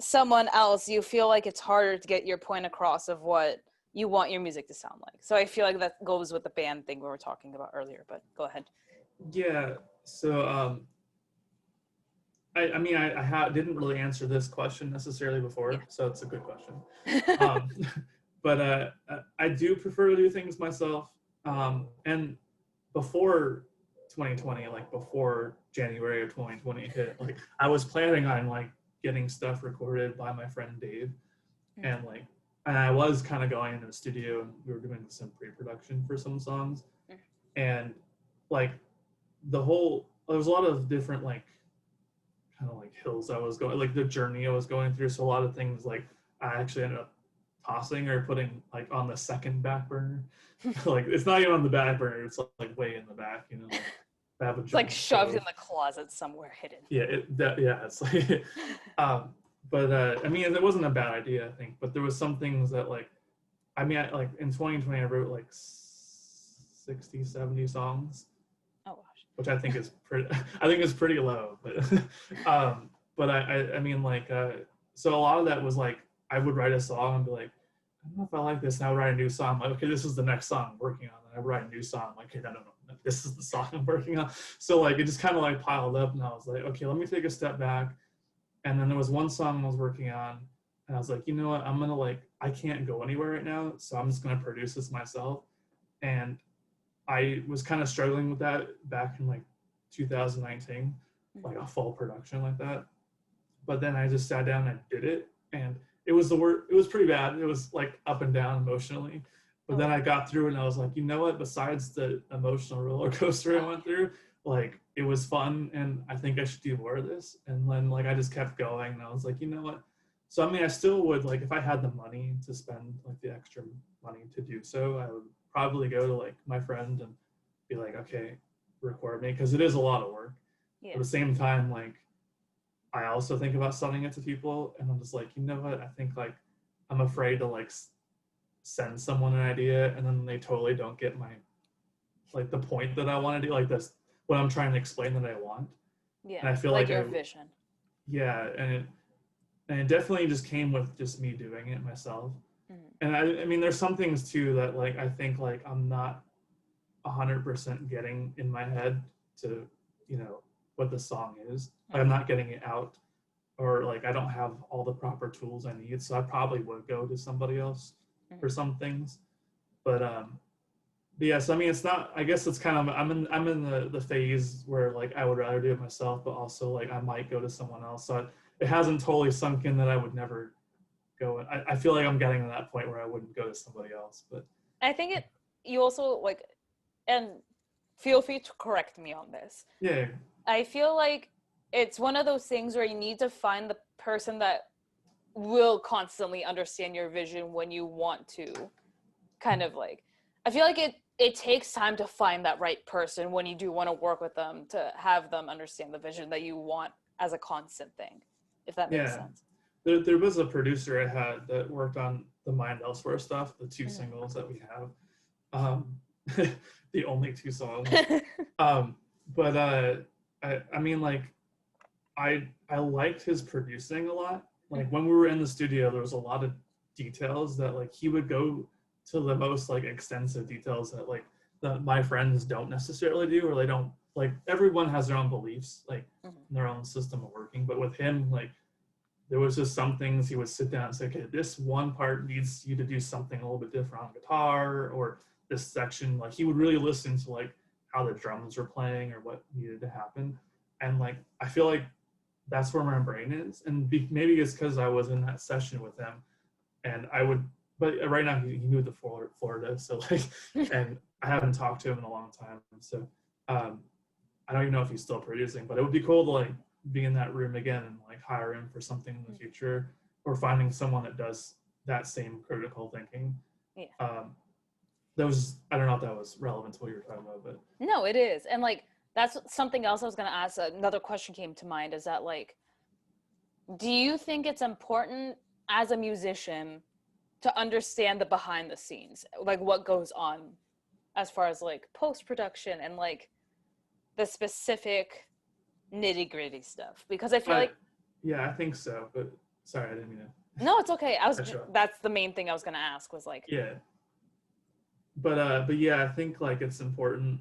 someone else, you feel like it's harder to get your point across of what you want your music to sound like. So I feel like that goes with the band thing we were talking about earlier, but go ahead. Yeah, so I mean I didn't really answer this question necessarily before, so it's a good question. But I do prefer to do things myself, and before 2020, like before January of 2020 hit, like I was planning on like getting stuff recorded by my friend Dave, and like, and I was kind of going into the studio and we were doing some pre-production for some songs, and like there was a lot of different like kind of like hills I was going, like the journey I was going through. So a lot of things like I actually ended up tossing or putting like on the second back burner. Like it's not even on the back burner, it's like way in the back, you know. Like, I have a It's like shoved stove in the closet somewhere hidden. Yeah, it's like but I mean it wasn't a bad idea, I think, but there was some things that like like in 2020 I wrote like 60, 70 songs. Oh gosh. Which I think is pretty I think is pretty low, but I mean like so a lot of that was like I would write a song and be like, I don't know if I like this, and I would write a new song. I'm like, okay, this is the next song I'm working on. And I would write a new song. I'm like, okay, no, this is the song I'm working on. So like it just kind of like piled up, and I was like, okay, let me take a step back. And then there was one song I was working on, and I was like, you know what, I'm gonna like, I can't go anywhere right now, so I'm just gonna produce this myself. And I was kind of struggling with that back in like 2019, like a full production like that. But then I just sat down and did it, and it was it was pretty bad. It was like up and down emotionally. But then I got through it and I was like, you know what, besides the emotional roller coaster I went through, like it was fun and I think I should do more of this. And then like I just kept going and I was like, you know what? So I mean I still would, like if I had the money to spend like the extra money to do so, I would probably go to like my friend and be like, okay, record me, because it is a lot of work. At the same time, like I also think about sending it to people, and I'm just like, you know what? I think like I'm afraid to like send someone an idea, and then they totally don't get my like the point that I want to do, like this what I'm trying to explain that I want. Yeah. And I feel like like your vision. Yeah, and it definitely just came with just me doing it myself. And I mean, there's some things too that like I think like I'm not 100% getting in my head to, you know, what the song is. Like, I'm not getting it out, or like I don't have all the proper tools I need. So I probably would go to somebody else for some things. But yes, I mean it's not. I guess it's kind of I'm in the phase where like I would rather do it myself, but also like I might go to someone else. So it hasn't totally sunk in that I would never go. I feel like I'm getting to that point where I wouldn't go to somebody else. But I think you also like, and feel free to correct me on this. Yeah. I feel like it's one of those things where you need to find the person that will constantly understand your vision when you want to kind of like, I feel like it takes time to find that right person when you do want to work with them, to have them understand the vision that you want as a constant thing, if that makes sense. There was a producer I had that worked on the Mind Elsewhere stuff, the two singles that we have. The only two songs. But I mean, like, I liked his producing a lot. Like when we were in the studio, there was a lot of details that like he would go to the most like extensive details that like my friends don't necessarily do, or they don't, like everyone has their own beliefs, like their own system of working. But with him, like there was just some things he would sit down and say, okay, this one part needs you to do something a little bit different on guitar, or this section, like he would really listen to like how the drums were playing or what needed to happen. And like, I feel like that's where my brain is. And maybe it's because I was in that session with him, and I would, but right now he moved to Florida. So like, and I haven't talked to him in a long time. So I don't even know if he's still producing, but it would be cool to like be in that room again and like hire him for something in the future, or finding someone that does that same critical thinking. Yeah. That was, I don't know if that was relevant to what you were talking about, but No, it is. And like, that's something else I was going to ask. Another question came to mind, is that like, do you think it's important as a musician to understand the behind the scenes, like what goes on as far as like post-production and like the specific nitty-gritty stuff? Because I feel like, yeah, I think so, but sorry, I didn't mean to. no, it's okay. Sure. That's the main thing I was going to ask, was like, Yeah, but yeah, I think like it's important,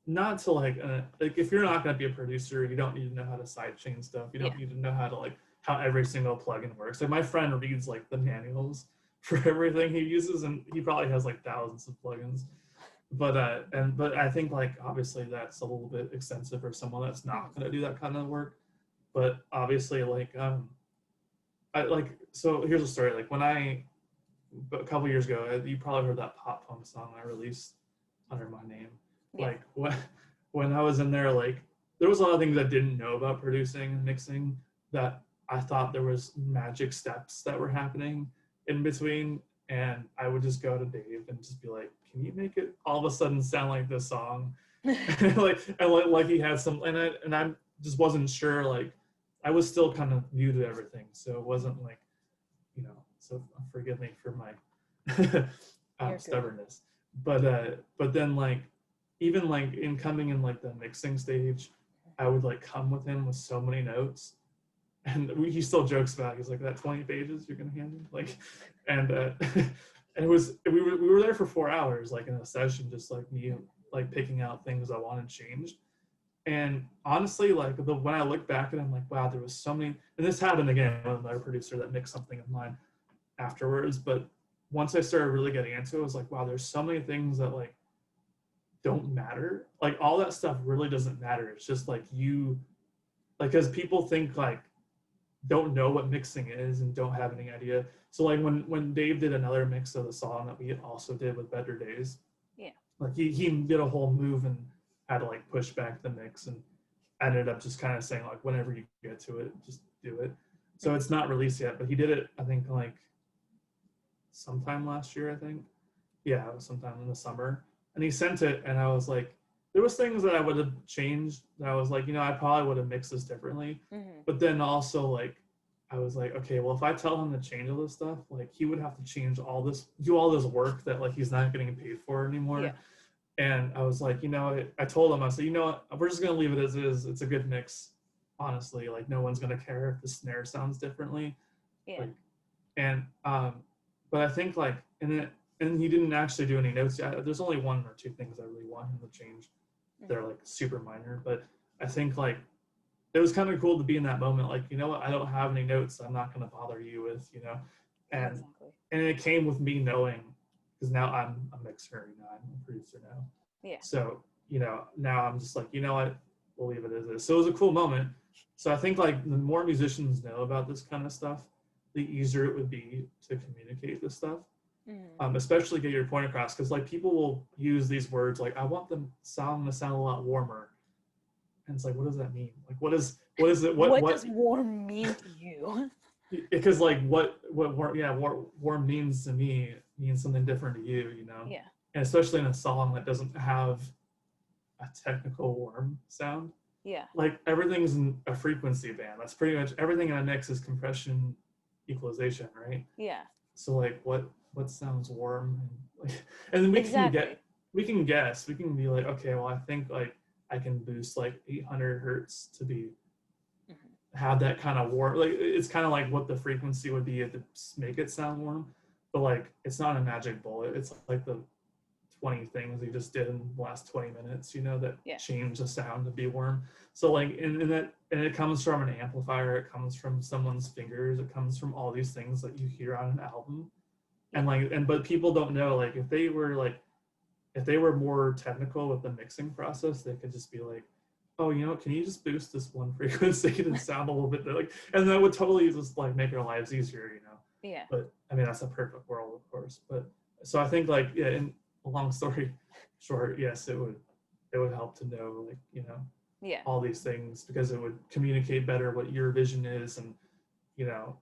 not to like if you're not going to be a producer, you don't need to know how to sidechain stuff. You don't need to know how to like how every single plugin works. Like my friend reads like the manuals for everything he uses, and he probably has like thousands of plugins. But I think like obviously that's a little bit extensive for someone that's not going to do that kind of work. But obviously like I like, so here's a story. Like when a couple years ago, you probably heard that pop punk song I released under my name. Yeah. Like when I was in there, like there was a lot of things I didn't know about producing and mixing, that I thought there was magic steps that were happening in between. And I would just go to Dave and just be like, can you make it all of a sudden sound like this song? and like he had some, and I just wasn't sure. Like I was still kind of new to everything, so it wasn't like, you know. So forgive me for my stubbornness. But then like even like in coming in like the mixing stage, I would like come with him with so many notes, and he still jokes about it. He's like, that 20 pages you're gonna hand me, like, and and it was, we were there for 4 hours, like in a session, just like me like picking out things I wanted changed. And honestly, like when I look back at it, I'm like, wow, there was so many, and this happened again with another producer that mixed something of mine afterwards. But once I started really getting into it, I was like, wow, there's so many things that like don't matter. Like all that stuff really doesn't matter. It's just like you, like, because people think like don't know what mixing is and don't have any idea. So like when Dave did another mix of the song that we also did with Better Days, yeah, like he did a whole move and had to like push back the mix, and ended up just kind of saying like, whenever you get to it, just do it. So it's not released yet, but he did it, I think like sometime last year, I think. Yeah, it was sometime in the summer. And he sent it, and I was like, there was things that I would have changed that I was like, you know, I probably would have mixed this differently. But then also like, I was like, okay, well, if I tell him to change all this stuff, like he would have to change all this, do all this work that like he's not getting paid for anymore. Yeah. And I was like, you know, I told him, I said, you know what, we're just going to leave it as is. It's a good mix, honestly. Like no one's going to care if the snare sounds differently. Yeah. Like, and, but I think like, and he didn't actually do any notes. There's only 1 or 2 things I really want him to change. They're like super minor, but I think like it was kind of cool to be in that moment. Like, you know what, I don't have any notes I'm not going to bother you with, you know. And exactly. And it came with me knowing, because now I'm a mixer, you know, I'm a producer now. Yeah. So, you know, now I'm just like, you know what, we'll leave it as is. So it was a cool moment. So I think like the more musicians know about this kind of stuff, the easier it would be to communicate this stuff. Especially get your point across, because like people will use these words like, I want the song to sound a lot warmer, and it's like, what does that mean? Like what is it, what does warm mean to you? Because like what warm means to me means something different to you, you know. Yeah. And especially in a song that doesn't have a technical warm sound. Yeah. Like everything's in a frequency band. That's pretty much everything in a mix is compression, equalization, right? Yeah. So like what sounds warm, and then we can guess. We can be like, okay, well, I think like I can boost like 800 hertz to be have that kind of warm. Like it's kind of like what the frequency would be to make it sound warm, but like it's not a magic bullet. It's like the 20 things he just did in the last 20 minutes, you know, that Yeah. change the sound to be warm. So like and it comes from an amplifier, it comes from someone's fingers, it comes from all these things that you hear on an album. And like but people don't know, like if they were more technical with the mixing process, they could just be like, oh, you know, can you just boost this one frequency and sound a little bit like, and that would totally just like make our lives easier, you know. Yeah. But I mean, that's a perfect world, of course. But so I think like, yeah, in a long story short, yes, it would help to know, like, you know, Yeah. all these things, because it would communicate better what your vision is, and you know,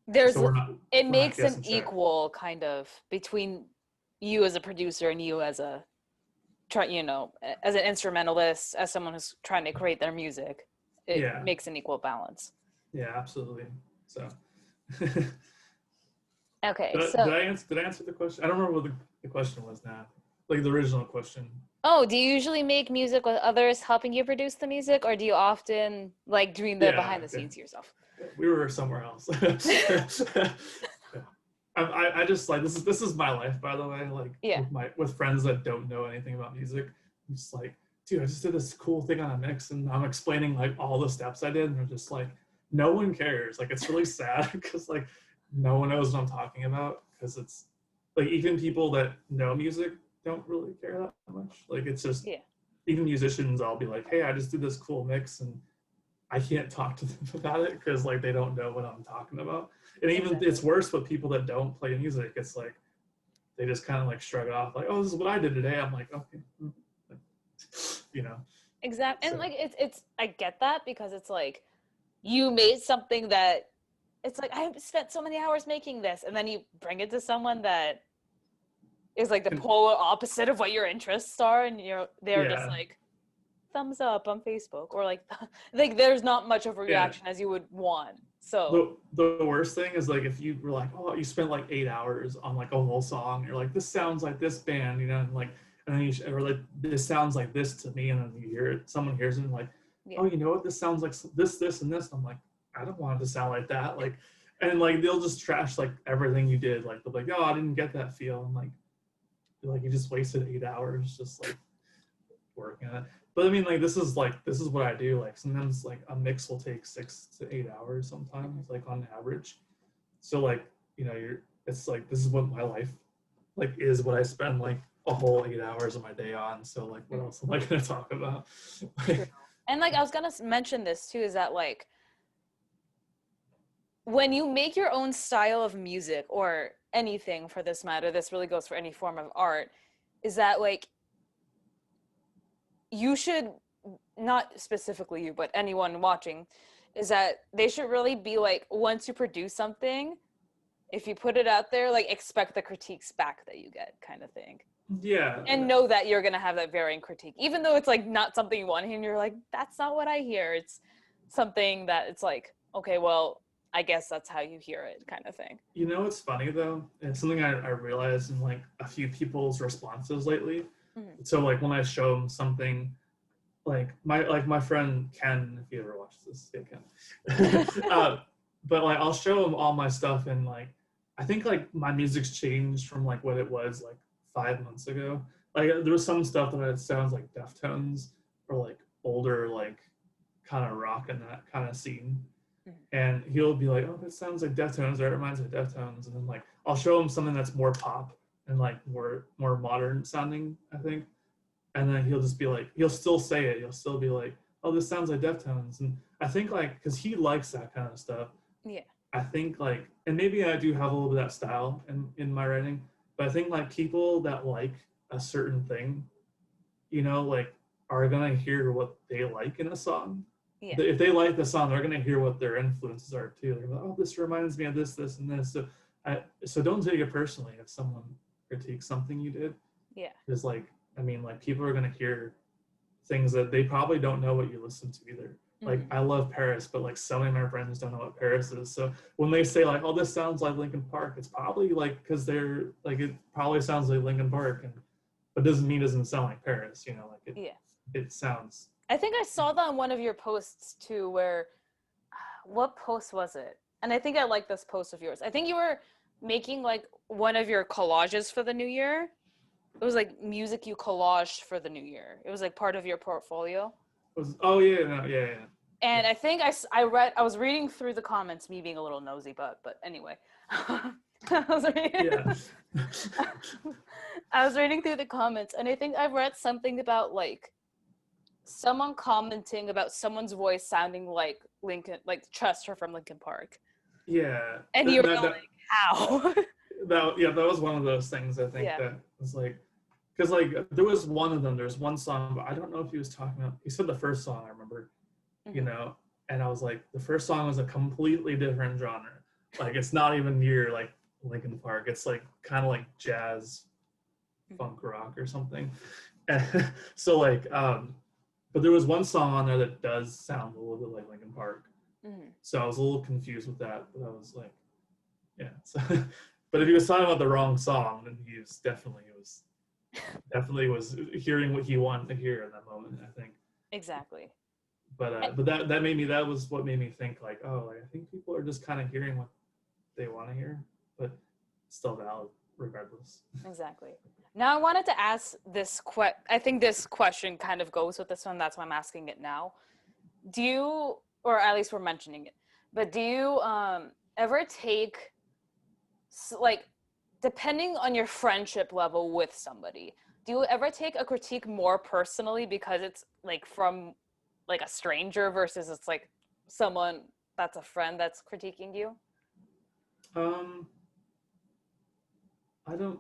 It makes an guessing track. equal kind of between you as a producer and you as a you know, as an instrumentalist, as someone who's trying to create their music. It makes an equal balance. Yeah, absolutely. So okay, did I answer the question? I don't remember what the question was now, like the original question. Oh, do you usually make music with others helping you produce the music, or do you often like doing the behind the scenes yourself? We were somewhere else. I just like, this is my life, by the way, like with friends that don't know anything about music. I'm just like, dude, I just did this cool thing on a mix, and I'm explaining like all the steps I did, and they're just like, no one cares. Like, it's really sad because like no one knows what I'm talking about, because it's like even people that know music don't really care that much. Like, it's just even musicians, I'll be like, hey, I just did this cool mix, and I can't talk to them about it because like they don't know what I'm talking about. And even it's worse with people that don't play music. It's like they just kind of like shrug it off, like, oh, this is what I did today. I'm like, okay, you know. Exactly. And like it's I get that, because it's like you made something that it's like, I spent so many hours making this, and then you bring it to someone that is like the polar opposite of what your interests are, and they're just like thumbs up on Facebook, or like there's not much of a reaction as you would want. So the worst thing is like if you were like, oh, you spent like 8 hours on like a whole song, you're like, this sounds like this band, you know, and like, and then or like, this sounds like this to me, and then you hear it, someone hears it and like, oh, you know what, this sounds like this and this. I'm like, I don't want it to sound like that. Like, and like they'll just trash like everything you did. Like they'll be like, oh, I didn't get that feel. I'm like you just wasted 8 hours just like working on it. But I mean, like, this is what I do. Like, sometimes like a mix will take 6 to 8 hours sometimes, like on average. So like, you know, it's like, this is what my life like is, what I spend like a whole 8 hours of my day on. So like, what else am I gonna talk about? And like, I was gonna mention this too, is that like, when you make your own style of music, or anything for this matter, this really goes for any form of art, is that like, you should, not specifically you, but anyone watching, is that they should really be like, once you produce something, if you put it out there, like, expect the critiques back that you get, kind of thing. Yeah. And know that you're gonna have that varying critique, even though it's like not something you want to hear, and you're like, that's not what I hear. It's something that it's like, okay, well, I guess that's how you hear it, kind of thing. You know what's funny though? It's something I realized in like a few people's responses lately. Mm-hmm. So like when I show them something, like my friend Ken, if you ever watch this, yeah, Ken. But like I'll show him all my stuff, and like I think like my music's changed from like what it was like 5 months ago. Like there was some stuff that it sounds like Deftones, or like older like kind of rock in that kind of scene. And he'll be like, oh, that sounds like Deftones, or it reminds me of Deftones. And then like I'll show him something that's more pop and like more modern sounding, I think. And then he'll just be like, he'll still say it. He'll still be like, oh, this sounds like Deftones. And I think like, because he likes that kind of stuff. Yeah. I think like, and maybe I do have a little bit of that style in my writing, but I think like people that like a certain thing, you know, like are gonna hear what they like in a song. Yeah. If they like the song, they're going to hear what their influences are too. They're like, oh, this reminds me of this, this, and this. So don't take it personally if someone critiques something you did. Yeah. Because like, I mean, like people are going to hear things that they probably don't know what you listen to either. Mm-hmm. Like I love Paris, but like so many of my friends don't know what Paris is. So when they say like, oh, this sounds like Linkin Park, it's probably like, because they're like, it probably sounds like Linkin Park, but doesn't mean it doesn't sound like Paris, you know, like it sounds. I think I saw that on one of your posts too, where, what post was it? And I think I like this post of yours. I think you were making like one of your collages for the new year, It was like music you collaged for the new year. It was like part of your portfolio. Oh yeah, no, yeah, yeah. And I think I was reading through the comments, me being a little nosy, but anyway. I was reading, Yeah. I was reading through the comments, and I think I read something about like someone commenting about someone's voice sounding like Lincoln, like Chester from Linkin Park. Yeah. And you were like, how? That was one of those things I think that was like, because like there was one of them. There's one song, but I don't know if he was talking about. He said the first song I remember, you know, and I was like, the first song was a completely different genre. Like it's not even near like Linkin Park. It's like kind of like jazz, funk rock or something. And so like, but there was one song on there that does sound a little bit like Linkin Park. So I was a little confused with that, but I was like, yeah. So, but if he was talking about the wrong song, then he was definitely was hearing what he wanted to hear in that moment, I think. Exactly. But that was what made me think like, oh, like, I think people are just kind of hearing what they want to hear, but still valid regardless. Exactly. Now I wanted to ask this I think this question kind of goes with this one. That's why I'm asking it now. Do you, or at least we're mentioning it, but do you ever take, like, depending on your friendship level with somebody, do you ever take a critique more personally because it's like from like a stranger versus it's like someone that's a friend that's critiquing you? I don't.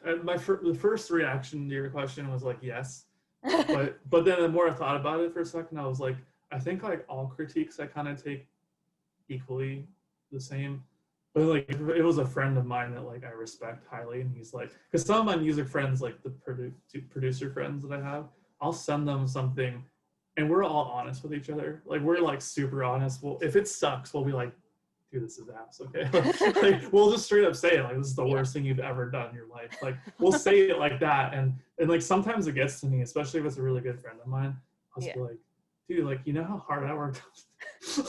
The first reaction to your question was like yes, but then the more I thought about it for a second, I was like, I think like all critiques I kind of take equally the same. But like if it was a friend of mine that like I respect highly, and he's like, because some of my music friends, like the producer friends that I have, I'll send them something, and we're all honest with each other. Like we're like super honest. Well, if it sucks, we'll be like, dude, this is ass, okay? Like we'll just straight up say it, like this is the worst thing you've ever done in your life. Like we'll say it like that, and like sometimes it gets to me, especially if it's a really good friend of mine. I'll just be like, dude, like you know how hard I worked.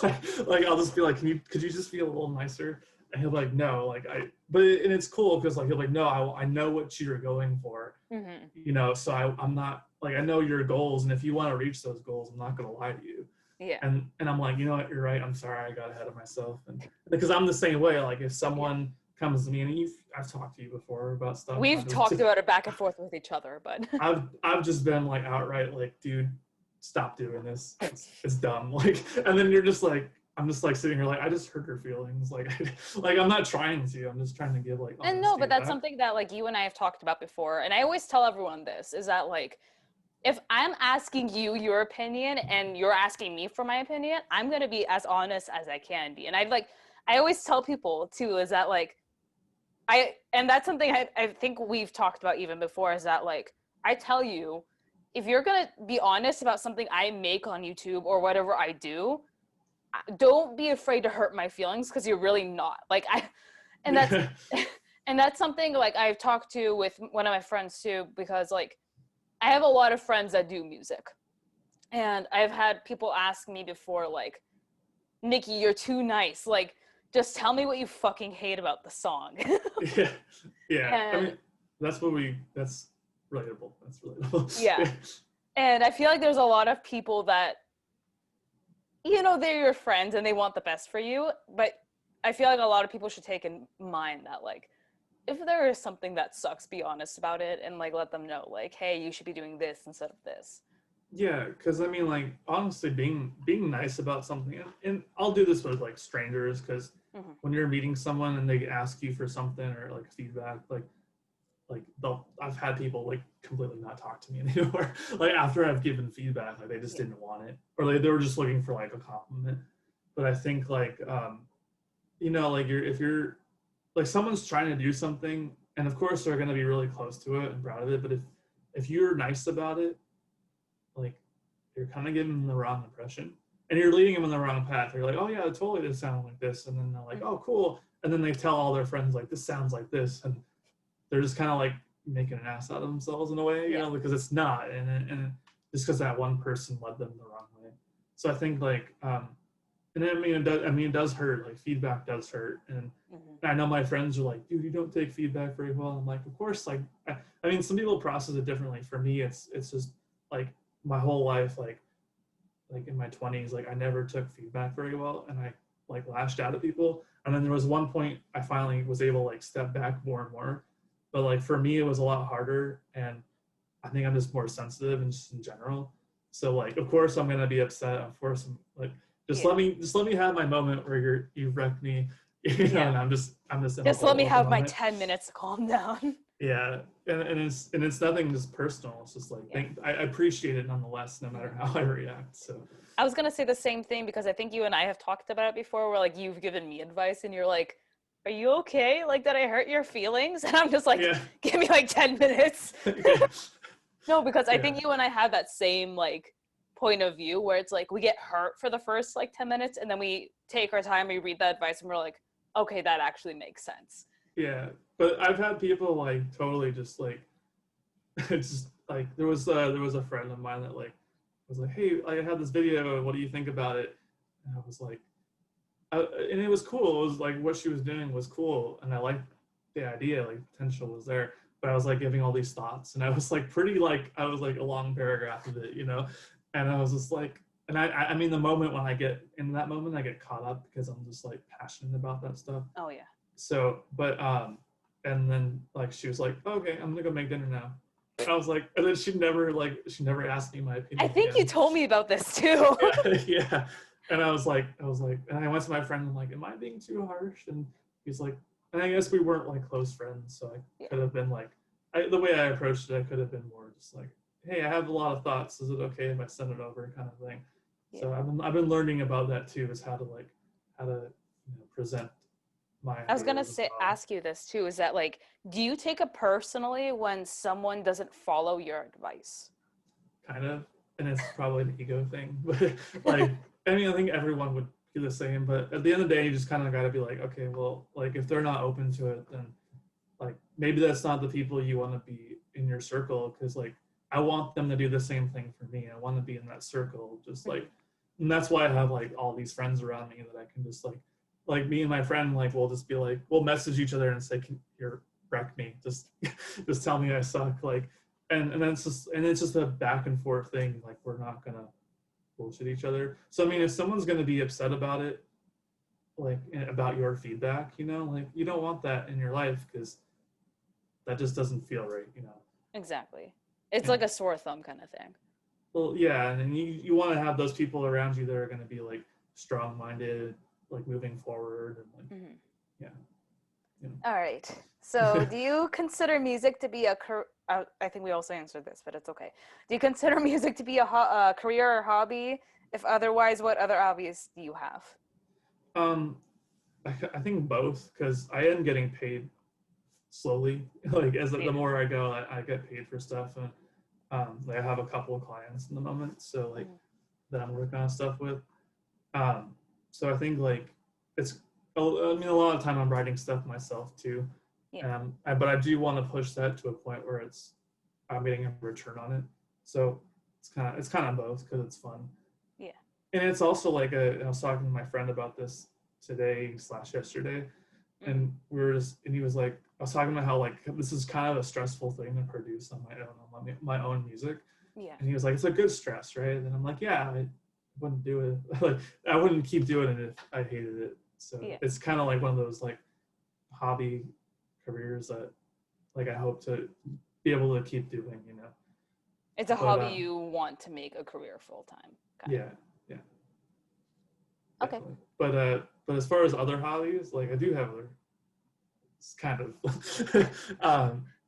like I'll just be like, could you just be a little nicer? And he'll be like, no, like and it's cool because like he'll be like, no, I know what you're going for, you know, so I'm not like, I know your goals, and if you want to reach those goals, I'm not gonna lie to you. Yeah. And I'm like, you know what, you're right. I'm sorry, I got ahead of myself. And because I'm the same way. Like if someone comes to me, and I've talked to you before about stuff. We've talked about it back and forth with each other, but I've just been like outright like, dude, stop doing this. It's dumb. Like, and then you're just like, I'm just like sitting here like, I just hurt her feelings. Like, like I'm not trying to. I'm just trying to give like. And no, but that's something that like you and I have talked about before, and I always tell everyone this is that like, if I'm asking you your opinion and you're asking me for my opinion, I'm gonna be as honest as I can be. And I always tell people too is that like, and that's something I think we've talked about even before is that like, I tell you, if you're gonna be honest about something I make on YouTube or whatever I do, don't be afraid to hurt my feelings because you're really not. Like and that's something like I've talked to with one of my friends too, because like I have a lot of friends that do music, and I've had people ask me before like, Nikki, you're too nice. Like, just tell me what you fucking hate about the song. Yeah. I mean, that's relatable. That's relatable. Yeah. And I feel like there's a lot of people that, you know, they're your friends and they want the best for you, but I feel like a lot of people should take in mind that like, if there is something that sucks, be honest about it and like let them know like, hey, you should be doing this instead of this. Yeah, because I mean, like honestly, being nice about something, and I'll do this with like strangers, because when you're meeting someone and they ask you for something or like feedback, like I've had people like completely not talk to me anymore. Like after I've given feedback, like they just didn't want it, or like they were just looking for like a compliment. But I think like you know, like if you're like someone's trying to do something, and of course they're going to be really close to it and proud of it, but if you're nice about it, like you're kind of giving them the wrong impression and you're leading them in the wrong path. You're like, oh yeah, it totally does sound like this, and then they're like, oh cool, and then they tell all their friends like, this sounds like this, and they're just kind of like making an ass out of themselves in a way, you know, because it's not, and just because that one person led them the wrong way. So I think like And I mean, it does hurt. Like feedback does hurt, and I know my friends are like, "Dude, you don't take feedback very well." I'm like, "Of course." Like, I mean, some people process it differently. For me, it's just like my whole life, like in my 20s, like I never took feedback very well, and I like lashed out at people. And then there was one point I finally was able to like step back more and more. But like for me, it was a lot harder, and I think I'm just more sensitive and just in general. So like, of course, I'm gonna be upset. Of course, I'm like, just let me have my moment where you wrecked me, you know, and I'm just in a Just let me hole at the have my moment. 10 minutes to calm down. Yeah, and it's nothing just personal. It's just like I appreciate it nonetheless, no matter how I react. So I was gonna say the same thing because I think you and I have talked about it before, where like you've given me advice and you're like, "Are you okay? Like, did I hurt your feelings?" And I'm just like, yeah, "Give me like 10 minutes." yeah, No, because I yeah, think you and I have that same like point of view where it's like we get hurt for the first like 10 minutes and then we take our time, we read the advice, and we're like, "Okay, that actually makes sense." yeah. But I've had people like totally just like it's just like there was a friend of mine that like was like, hey, I had this video. What do you think about it? And I was like, and it was cool. It was like what she was doing was cool, and I liked the idea. Like potential was there, but I was like giving all these thoughts, and I was like pretty like I was like a long paragraph of it, you know, and I was just like, and I mean the moment when I get in that moment, I get caught up because I'm just like passionate about that stuff. Oh yeah. So, but and then like she was like, oh, okay, I'm gonna go make dinner now. I was like, and then she never asked me my I opinion think you again. told me about this too. Yeah, yeah. And I was like, and I went to my friend. I'm like, am I being too harsh? And he's like, and I guess we weren't like close friends, so I Yeah. could have been like, the way I approached it, I could have been more just like, hey, I have a lot of thoughts. Is it okay if I send it over, kind of thing. Yeah. So I've been learning about that too, is how to present my I was gonna ideas as well. ask you this too, is that like, do you take it personally when someone doesn't follow your advice? Kind of, and it's probably an ego thing, but like I mean I think everyone would do the same, but at the end of the day you just kind of got to be like, okay, well, like if they're not open to it, then like maybe that's not the people you want to be in your circle, because like I want them to do the same thing for me. I want to be in that circle, just like, and that's why I have like all these friends around me that I can just like me and my friend, like we'll just be like, we'll message each other and say, can you wreck me, just just tell me I suck, like, and then it's just a back and forth thing. Like we're not gonna bullshit each other. So I mean, if someone's gonna be upset about it, like about your feedback, you know, like you don't want that in your life, because that just doesn't feel right, you know. Exactly. It's Yeah. like a sore thumb kind of thing. Well, yeah, and then you want to have those people around you that are going to be like strong-minded, like moving forward, and like yeah, you know. All right. So, do you consider music to be I think we also answered this, but it's okay. Do you consider music to be a career or hobby? If otherwise, what other hobbies do you have? um, I think both, because I am getting paid slowly. Like as the more I go, I get paid for stuff, and like I have a couple of clients in the moment, so like that I'm working on stuff with. So I think like it's, I mean, a lot of time I'm writing stuff myself too. Yeah. But I do want to push that to a point where I'm getting a return on it. So it's kind of both, because it's fun. Yeah. And it's also like I was talking to my friend about this today / yesterday, and and he was like, I was talking about how like this is kind of a stressful thing to produce on my own music. Yeah. And he was like, it's a good stress, right? And I'm like, yeah, I wouldn't do it. Like I wouldn't keep doing it if I hated it. So it's kind of like one of those like hobby careers that like I hope to be able to keep doing, you know. It's a hobby you want to make a career full time. Yeah, yeah. Okay. Definitely. But as far as other hobbies, like I do have other. It's kind of.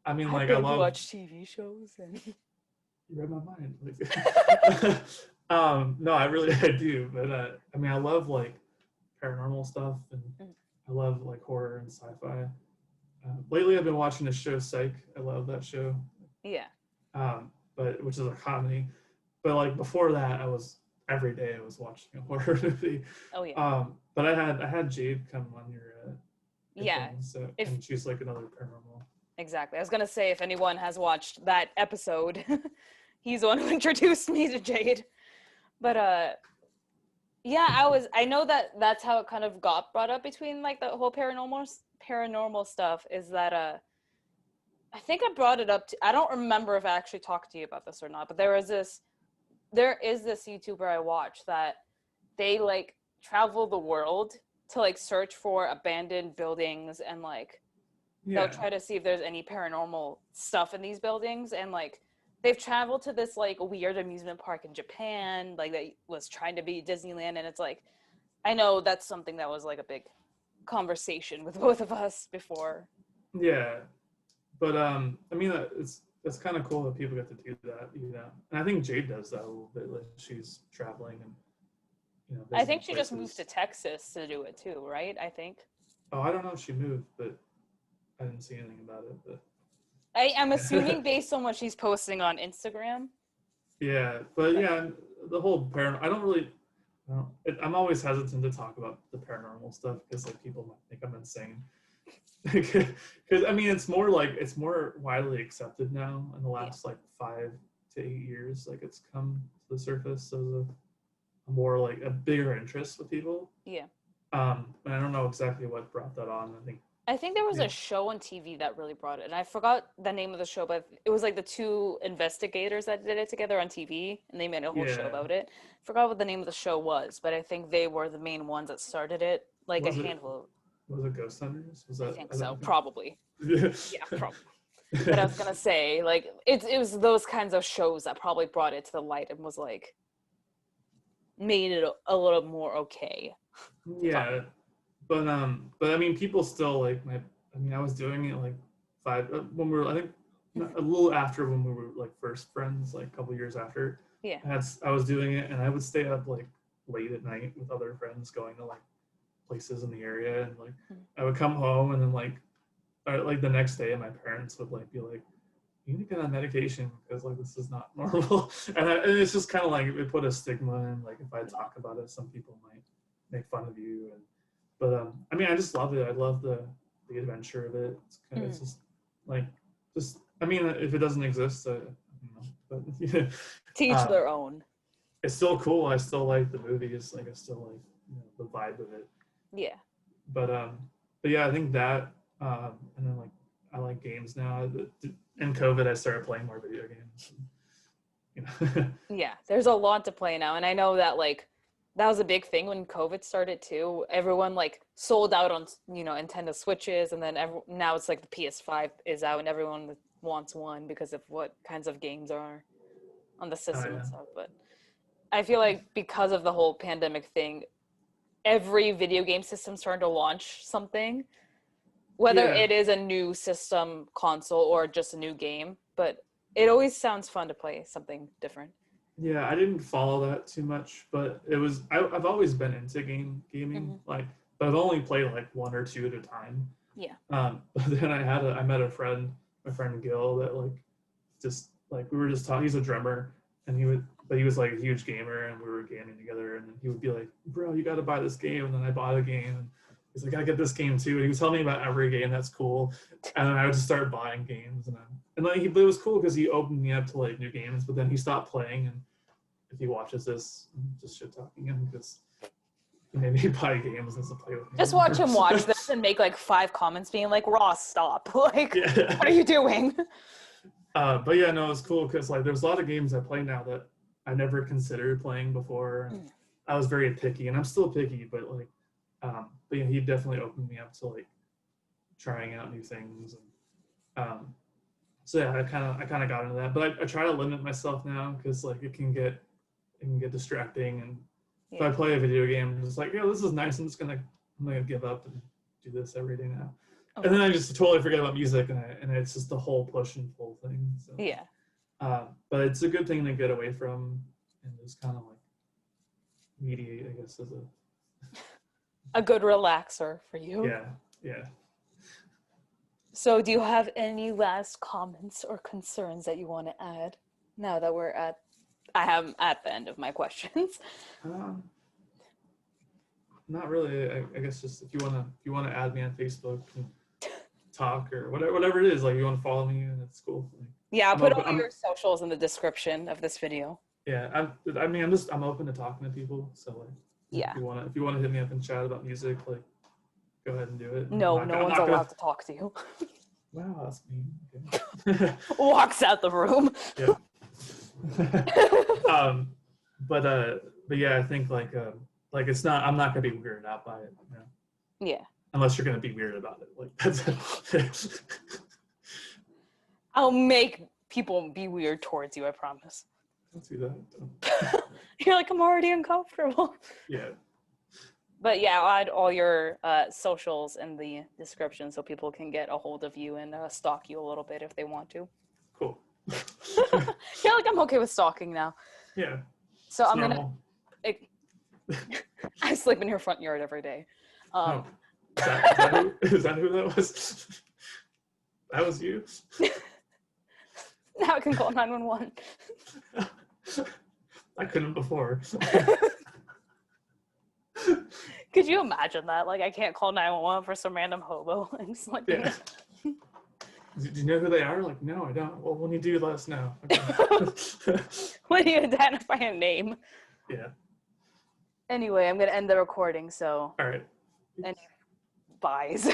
I mean, like I love watch TV shows and. You read my mind. Like, no, I do. But I mean, I love like paranormal stuff, and I love like horror and sci-fi. Lately, I've been watching the show Psych. I love that show. Yeah. But which is a comedy. But like before that, every day I was watching a horror movie. Oh yeah. But I had Jade come on your. Yeah. So, and she's like another paranormal. Exactly. I was gonna say, if anyone has watched that episode, he's the one who introduced me to Jade. But Yeah, I know that that's how it kind of got brought up between like the whole paranormal stuff is that I think I brought it up to, I don't remember if I actually talked to you about this or not, but there is this YouTuber I watch that they like travel the world to like search for abandoned buildings and like they'll Yeah. try to see if there's any paranormal stuff in these buildings, and like they've traveled to this like weird amusement park in Japan like that was trying to be Disneyland, and it's like I know that's something that was like a big conversation with both of us before. Yeah. But I mean, it's kind of cool that people get to do that, And I think Jade does that a little bit. Like she's traveling and I visiting think she just moved places. to Texas to do it too, right? I think. Oh, I don't know if she moved, but I didn't see anything about it. But I'm assuming based on what she's posting on Instagram. yeah, but yeah, the whole paranormal. I don't really. I'm always hesitant to talk about the paranormal stuff because like people might think I'm insane. Because I mean, it's more widely accepted now in the last like 5 to 8 years. Like it's come to the surface as a more like a bigger interest with people. Yeah. And I don't know exactly what brought that on. I think there was a show on TV that really brought it, and I forgot the name of the show, but it was like the two investigators that did it together on TV, and they made a whole show about it. Forgot what the name of the show was, but I think they were the main ones that started it, like a handful. Was it Ghost Hunters? Was that? I think so, probably. Yeah, probably. But I was gonna say, like, it was those kinds of shows that probably brought it to the light and was like, made it a little more okay. Yeah. But I mean, people still like I was doing it like when we were, I think, a little after when we were like first friends, like a couple years after. Yeah. I was doing it, and I would stay up like late at night with other friends, going to like places in the area, and like I would come home, and then like the next day, my parents would like be like, "You need to get on medication because like this is not normal," and it's just kind of like it put a stigma, and like if I talk about it, some people might make fun of you. But I mean, I just love it. I love the adventure of it. It's just like, I mean, if it doesn't exist, I don't know. But yeah, to each their own. It's still cool. I still like the movies. Like I still like the vibe of it. Yeah. But yeah, I think that and then like I like games now. In COVID, I started playing more video games. Yeah, there's a lot to play now, and I know that like. That was a big thing when COVID started too. Everyone like sold out on Nintendo Switches, and then now it's like the PS5 is out, and everyone wants one because of what kinds of games are on the system and stuff. But I feel like because of the whole pandemic thing, every video game system starting to launch something, whether it is a new system console or just a new game. But it always sounds fun to play something different. Yeah, I didn't follow that too much, but it was I've always been into gaming, like, but I've only played like one or two at a time. Yeah. But then I met a friend, my friend Gil, that like just like we were just talking. He's a drummer, and he was like a huge gamer, and we were gaming together. And then he would be like, "Bro, you got to buy this game." And then I bought a game, and he's like, "I get this game too." And he was telling me about every game that's cool, and then I would just start buying games, and like it was cool because he opened me up to like new games. But then he stopped playing, and if he watches this, I'm just shit talking him because he made me buy games and play with me. Just watch him watch this and make like 5 comments being like, "Ross, stop!" Like, what are you doing? But yeah, no, it's cool because like there's a lot of games I play now that I never considered playing before. I was very picky, and I'm still picky, but like, but yeah, he definitely opened me up to like trying out new things. And so yeah, I kind of got into that, but I try to limit myself now because like it can get distracting, and if I play a video game, I'm just like, yeah, this is nice. I'm gonna give up and do this every day now. Okay. And then I just totally forget about music, and it's just the whole push and pull thing. So, yeah. But it's a good thing to get away from and just kind of like mediate, I guess, as a good relaxer for you. Yeah. So do you have any last comments or concerns that you want to add now that I am at the end of my questions? Not really. I guess just if you wanna add me on Facebook and talk or whatever it is, like you want to follow me, and it's cool. Like, yeah, I'll put all your socials in the description of this video. Yeah, I'm open to talking to people. So like, Yeah. If you wanna hit me up and chat about music, like, go ahead and do it. No I'm one's not allowed gonna. to talk to you. Wow, that's mean. Okay. Walks out the room. Yeah. But yeah, I think like it's not. I'm not gonna be weirded out by it. You know? Yeah. Unless you're gonna be weird about it, like that's. I'll make people be weird towards you, I promise. Don't do that. You're like, I'm already uncomfortable. Yeah. But yeah, I'll add all your socials in the description so people can get a hold of you and stalk you a little bit if they want to. Cool. You're like, I'm okay with stalking now. Yeah. So It's I'm normal. gonna. I sleep in your front yard every day. Oh. Is that who that was? That was you? Now I can call 911. I couldn't before. Could you imagine that? Like, I can't call 911 for some random hobo. I'm just like, Yeah. Do you know who they are? Like, no, I don't. Well, when you do, let us know. Okay. when you identify a name. Yeah. Anyway, I'm gonna end the recording. So. All right. Any buys.